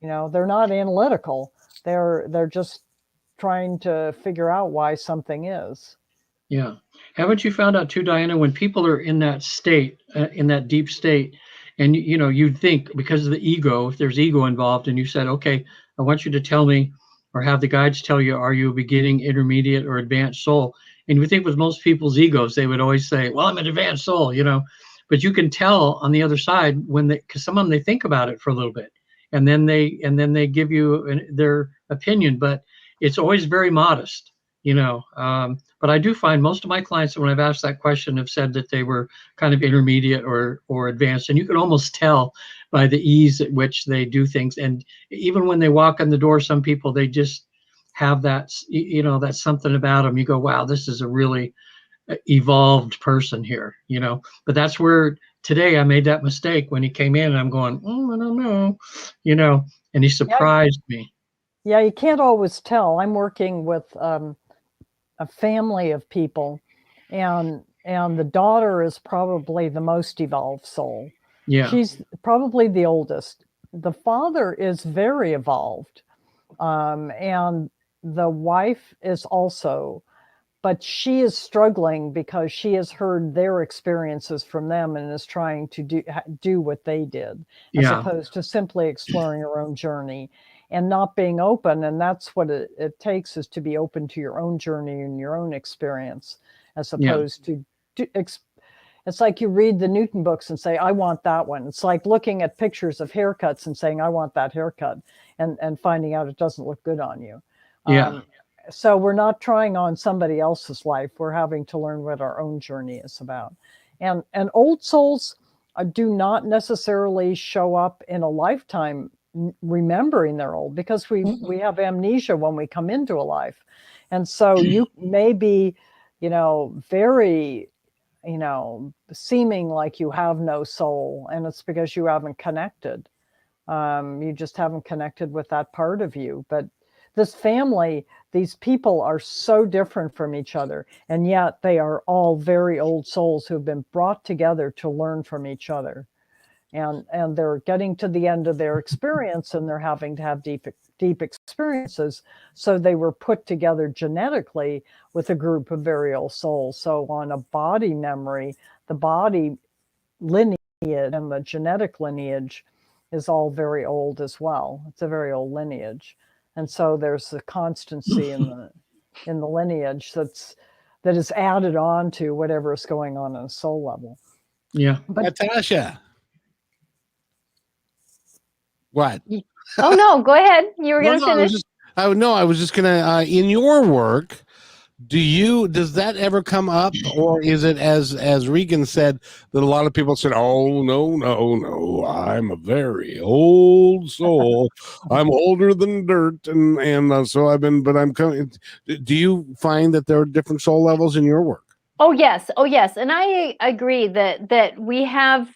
They're not analytical. They're just trying to figure out why something is. Yeah. Haven't you found out too, Diana, when people are in that state, in that deep state, and you'd think because of the ego, if there's ego involved, and you said, okay, I want you to tell me, or have the guides tell you, are you a beginning, intermediate, or advanced soul? And you think with most people's egos, they would always say, well, I'm an advanced soul, but you can tell on the other side because some of them, they think about it for a little bit, and then they give you their opinion, but it's always very modest. But I do find most of my clients, when I've asked that question, have said that they were kind of intermediate or advanced. And you can almost tell by the ease at which they do things. And even when they walk in the door, some people, they just have that, that's something about them. You go, wow, this is a really evolved person here, But that's where today I made that mistake when he came in and I'm going, I don't know, and he surprised me. Yeah, you can't always tell. I'm working with a family of people, and the daughter is probably the most evolved soul. Yeah, she's probably the oldest. The father is very evolved, and the wife is also, but she is struggling because she has heard their experiences from them and is trying to do what they did, as opposed to simply exploring her own journey and not being open. And that's what it takes, is to be open to your own journey and your own experience, as opposed to It's like you read the Newton books and say, I want that one. It's like looking at pictures of haircuts and saying, I want that haircut, and finding out it doesn't look good on you. Yeah. So we're not trying on somebody else's life. We're having to learn what our own journey is about. And old souls do not necessarily show up in a lifetime remembering they're old, because we have amnesia when we come into a life. And so you may be, very, seeming like you have no soul, and it's because you haven't connected. You just haven't connected with that part of you. But this family, these people are so different from each other, and yet they are all very old souls who've been brought together to learn from each other. And they're getting to the end of their experience, and they're having to have deep experiences. So they were put together genetically with a group of very old souls. So on a body memory, the body lineage and the genetic lineage is all very old as well. It's a very old lineage. And so there's the constancy in the lineage that is added on to whatever is going on a soul level. Yeah. But Natasha. What? Oh no, go ahead. You were going to finish. I was just gonna. In your work, does that ever come up, or is it as Regan said that a lot of people said, "Oh no, I'm a very old soul. I'm older than dirt, and so I've been, but I'm coming." Do you find that there are different soul levels in your work? Oh yes, and I agree that we have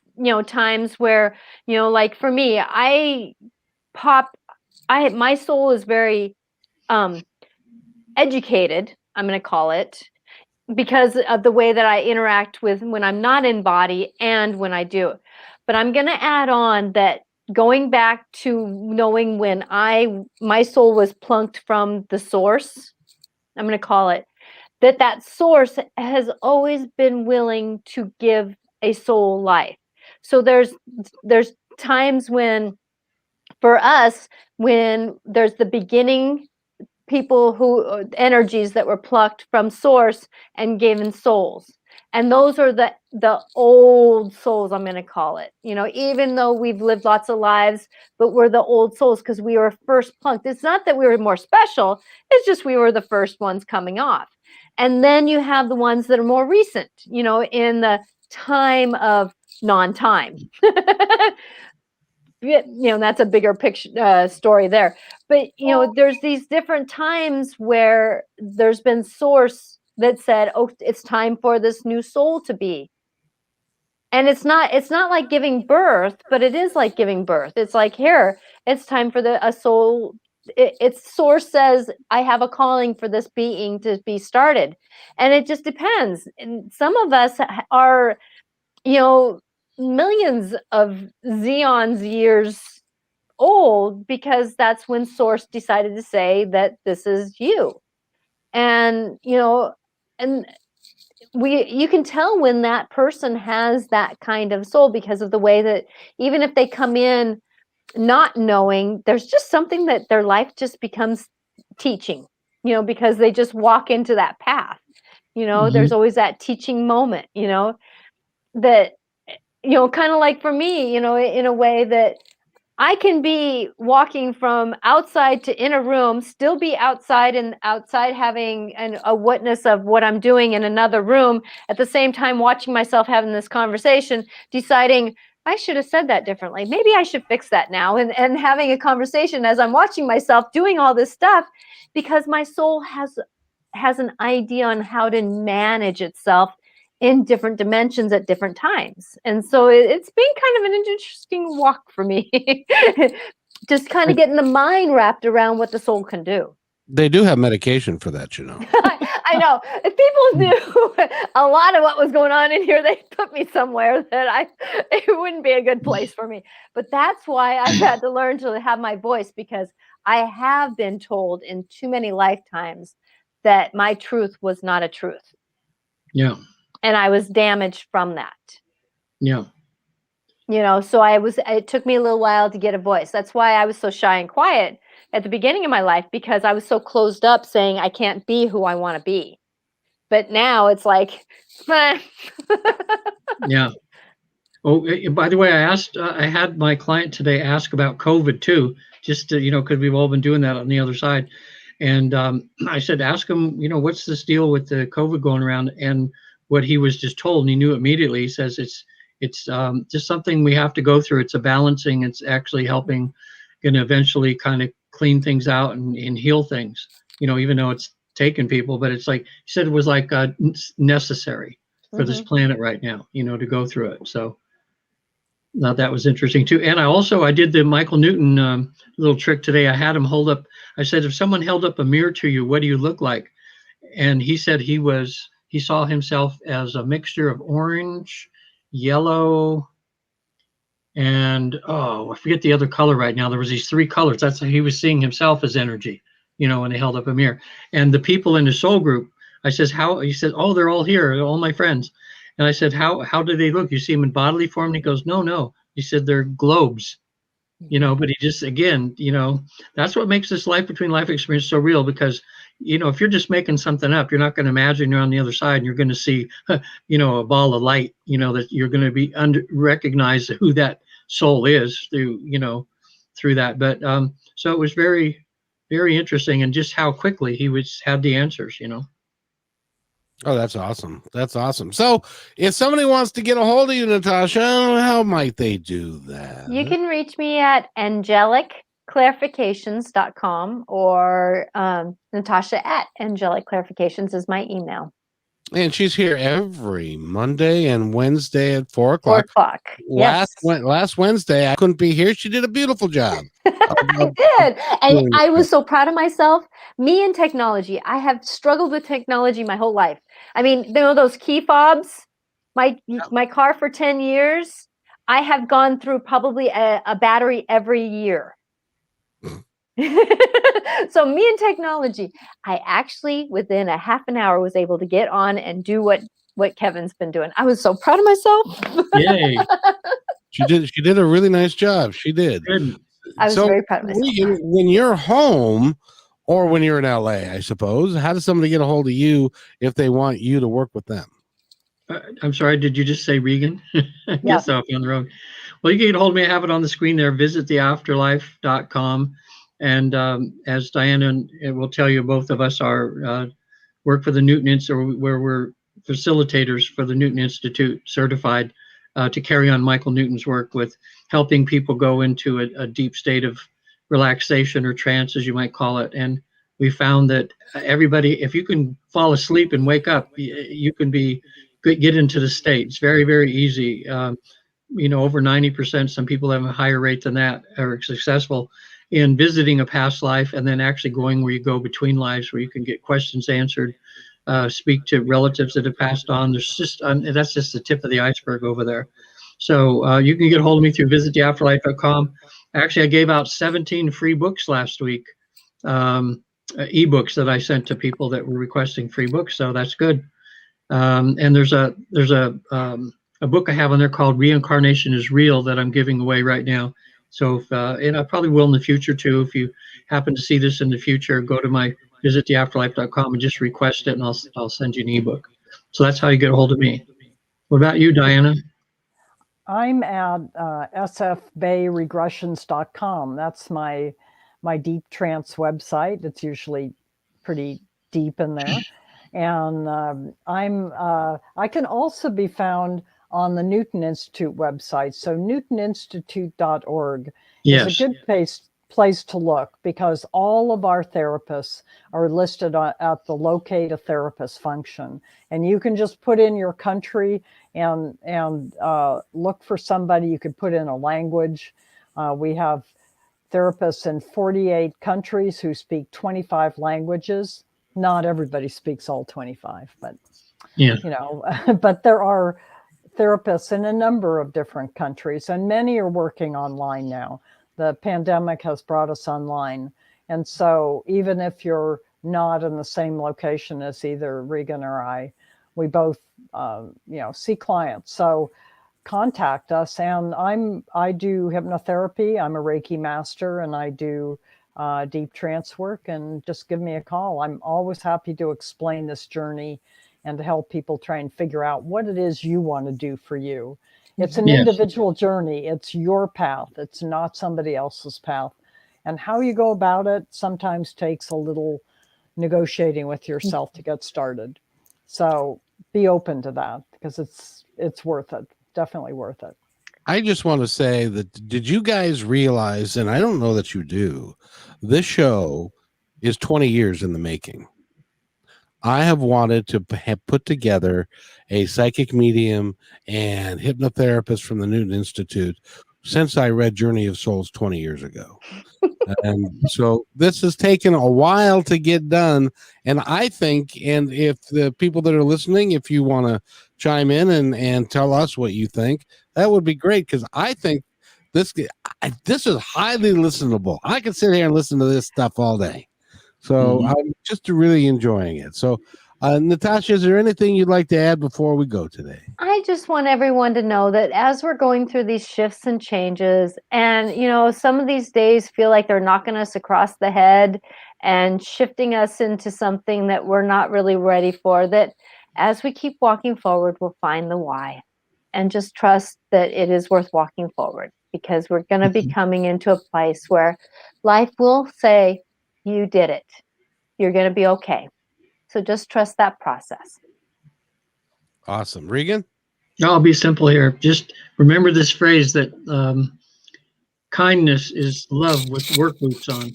times where like for me, my soul is very educated, I'm going to call it, because of the way that I interact with when I'm not in body and when I do. But I'm going to add on that going back to knowing when my soul was plunked from the source, I'm going to call it, that source has always been willing to give a soul life. So there's times when, for us, when there's the beginning people who energies that were plucked from source and given souls, and those are the old souls, I'm going to call it, even though we've lived lots of lives, but we're the old souls because we were first plunked. It's not that we were more special, it's just we were the first ones coming off. And then you have the ones that are more recent, in the time of non-time. That's a bigger picture story there. But there's these different times where there's been source that said, "Oh, it's time for this new soul to be." And it's not like giving birth, but it is like giving birth. It's like, here, it's time for a soul. Its source says, I have a calling for this being to be started. And it just depends. And some of us are, millions of zeons years old, because that's when source decided to say that this is you. And and you can tell when that person has that kind of soul, because of the way that even if they come in not knowing, there's just something that their life just becomes teaching, because they just walk into that path. There's always that teaching moment, that kind of like for me, in a way that I can be walking from outside to in a room, still be outside and outside having a witness of what I'm doing in another room, at the same time watching myself having this conversation, deciding I should have said that differently. Maybe I should fix that now, and having a conversation as I'm watching myself doing all this stuff, because my soul has an idea on how to manage itself in different dimensions at different times. And so it's been kind of an interesting walk for me. Just kind of getting the mind wrapped around what the soul can do. They do have medication for that, I know. If people knew a lot of what was going on in here, they'd put me somewhere that it wouldn't be a good place for me. But that's why I've had to learn to have my voice, because I have been told in too many lifetimes that my truth was not a truth. Yeah. And I was damaged from that. Yeah. So it took me a little while to get a voice. That's why I was so shy and quiet at the beginning of my life, because I was so closed up saying I can't be who I want to be. But now it's like, Yeah. Oh, by the way, I had my client today ask about COVID too, just to, because we've all been doing that on the other side. And I said, ask him, what's this deal with the COVID going around? And what he was just told, and he knew immediately. He says it's just something we have to go through. It's a balancing. It's actually helping, eventually kind of clean things out and heal things. Even though it's taken people, but it's like he said, it was like necessary for this planet right now, to go through it. So. Now that was interesting too. And I did the Michael Newton little trick today. I had him hold up. I said, if someone held up a mirror to you, what do you look like? And he said he saw himself as a mixture of orange, yellow, and I forget the other color right now. There was these three colors. That's how he was seeing himself as energy, when he held up a mirror. And the people in the soul group, I says, how? He said, oh, they're all here, all my friends. And I said, how do they look? You see them in bodily form? And he goes, no. He said, they're globes, but he just, again, that's what makes this life between life experience so real, because, if you're just making something up, you're not going to imagine you're on the other side and you're going to see, a ball of light, that you're going to be recognize who that soul is through that. But so it was very, very interesting, and just how quickly he had the answers, Oh, that's awesome. That's awesome. So if somebody wants to get a hold of you, Natasha, how might they do that? You can reach me at angelicclarifications.com or Natasha at angelicclarifications is my email. And she's here every Monday and Wednesday at 4 o'clock. 4 o'clock. Last Wednesday, I couldn't be here. She did a beautiful job. I did. And I was so proud of myself. Me and technology. I have struggled with technology my whole life. I mean, those key fobs, my car for 10 years, I have gone through probably a battery every year. So me and technology, I actually within a half an hour was able to get on and do what Kevin's been doing. I was so proud of myself. Yay. She did a really nice job. She did. Good. I was very proud of myself. When you're home or when you're in LA, I suppose, how does somebody get a hold of you if they want you to work with them? I'm sorry, did you just say Regan? Yeah. Off on the road. Well, you can get a hold of me. I have it on the screen there. visittheafterlife.com. And as Diana will tell you, both of us are work for the Newton Institute, where we're facilitators for the Newton Institute, certified to carry on Michael Newton's work with helping people go into a deep state of relaxation or trance, as you might call it. And we found that everybody, if you can fall asleep and wake up, you can get into the state. It's very, very easy. Over 90%, some people have a higher rate than that, are successful in visiting a past life and then actually going where you go between lives, where you can get questions answered, speak to relatives that have passed on. There's just that's just the tip of the iceberg over there. So you can get a hold of me through visittheafterlife.com. Actually, I gave out 17 free books last week, ebooks that I sent to people that were requesting free books. So that's good. And there's a book I have on there called Reincarnation is Real that I'm giving away right now. So and I probably will in the future too. If you happen to see this in the future, go to my visittheafterlife.com and just request it, and I'll send you an ebook. So that's how you get a hold of me. What about you, Diana? I'm at sfbayregressions.com. That's my deep trance website. It's usually pretty deep in there. And I can also be found on the Newton Institute website. So newtoninstitute.org is a good place to look, because all of our therapists are listed at the locate a therapist function. And you can just put in your country and look for somebody. You could put in a language. We have therapists in 48 countries who speak 25 languages. Not everybody speaks all 25, but but there are therapists in a number of different countries, and many are working online now. The pandemic has brought us online. And so even if you're not in the same location as either Regan or I, we both, see clients. So contact us. And I do hypnotherapy. I'm a Reiki master, and I do deep trance work, and just give me a call. I'm always happy to explain this journey and to help people try and figure out what it is you want to do for you. It's an Yes. individual journey. It's your path. It's not somebody else's path. And how you go about it sometimes takes a little negotiating with yourself to get started. So be open to that, because it's worth it. Definitely worth it. I just want to say that, did you guys realize, and I don't know that you do, this show is 20 years in the making. I have wanted to have put together a psychic medium and hypnotherapist from the Newton Institute since I read Journey of Souls 20 years ago. And so this has taken a while to get done. And I think, and if the people that are listening, if you want to chime in and tell us what you think, that would be great, because I think this is highly listenable. I could sit here and listen to this stuff all day. So I'm just really enjoying it. So, Natasha, is there anything you'd like to add before we go today? I just want everyone to know that as we're going through these shifts and changes, and, you know, some of these days feel like they're knocking us across the head and shifting us into something that we're not really ready for, that as we keep walking forward, we'll find the why, and just trust that it is worth walking forward, because we're going to be coming into a place where life will say, you did it. You're going to be okay. So just trust that process. Awesome. Regan? I'll be simple here. Just remember this phrase that kindness is love with work boots on.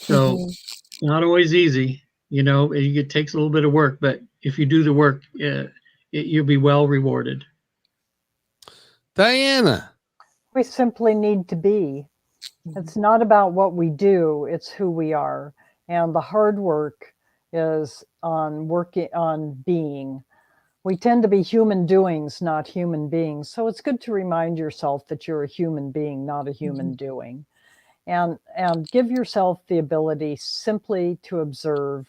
So not always easy. You know, it takes a little bit of work, but if you do the work, you'll be well rewarded. Diana? We simply need to be. It's not about what we do, it's who we are. And the hard work is on working on being. We tend to be human doings, not human beings. So it's good to remind yourself that you're a human being, not a human doing. And give yourself the ability simply to observe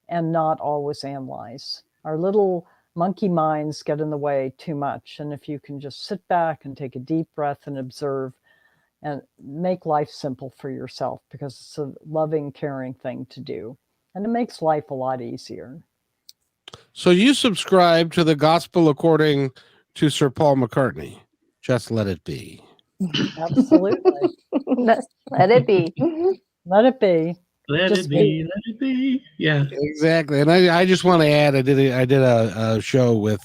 and not always analyze. Our little monkey minds get in the way too much. And if you can just sit back and take a deep breath and observe, and make life simple for yourself, because it's a loving, caring thing to do. And it makes life a lot easier. So you subscribe to the gospel according to Sir Paul McCartney. Just let it be. Absolutely. Let it be. Let it be. Let it be. Yeah. Exactly. And I just want to add, I did a show with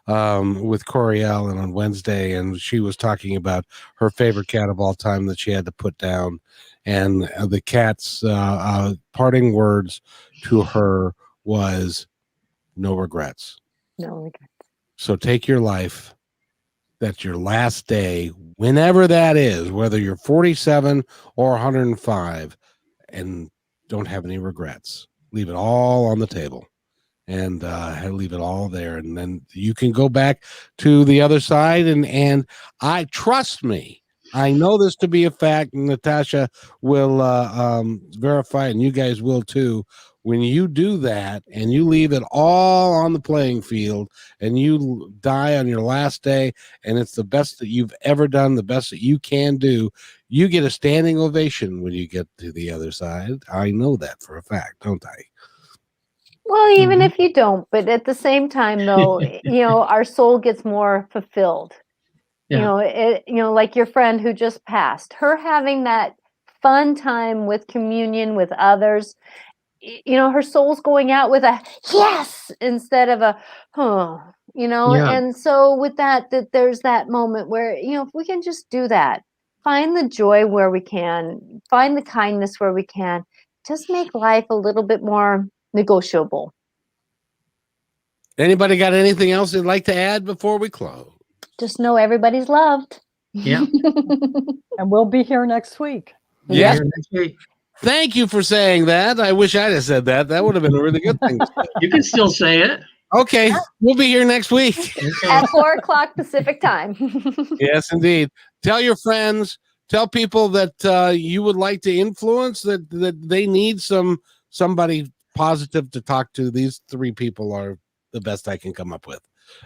Coriel and on Wednesday, and she was talking about her favorite cat of all time that she had to put down, and the cat's parting words to her was no regrets. No regrets. So take your life. That's your last day, whenever that is, whether you're 47 or 105, and don't have any regrets. Leave it all on the table. And leave it all there, and then you can go back to the other side. And I trust me, I know this to be a fact. And Natasha will verify, and you guys will too. When you do that and you leave it all on the playing field, and you die on your last day, and it's the best that you've ever done, the best that you can do, you get a standing ovation when you get to the other side. I know that for a fact, don't I? Well, even if you don't, but at the same time, though, you know, our soul gets more fulfilled. Yeah. You know, like your friend who just passed, her having that fun time with communion with others, you know, her soul's going out with a yes instead of a you know. Yeah. And so with that there's that moment where, you know, if we can just do that, find the joy where we can, find the kindness where we can, just make life a little bit more negotiable. Anybody got anything else they'd like to add before we close? Just know everybody's loved. Yeah. And we'll be here next week. Yeah. Next week. Thank you for saying that. I wish I'd have said that. That would have been a really good thing. You can still say it. Okay, we'll be here next week. At 4:00 Pacific time. Yes, indeed. Tell your friends. Tell people that you would like to influence, that they need somebody positive to talk to. These three people are the best I can come up with,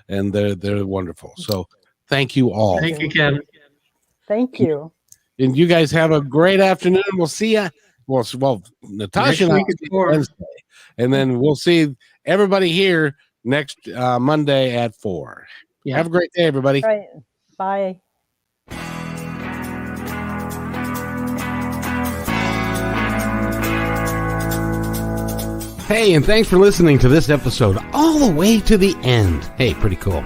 and they're wonderful. So thank you all. Thank you, Kevin. Thank you. And you guys have a great afternoon. We'll see you. Well, Natasha and I Next week at 4. Wednesday, and then we'll see everybody here next Monday at 4. Yeah. Have a great day, everybody. Right. Bye. Hey, and thanks for listening to this episode all the way to the end. Hey, pretty cool.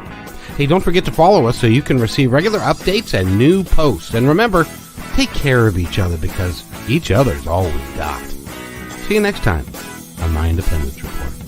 Hey, don't forget to follow us so you can receive regular updates and new posts. And remember, take care of each other because each other's all we've got. See you next time on My Independence Report.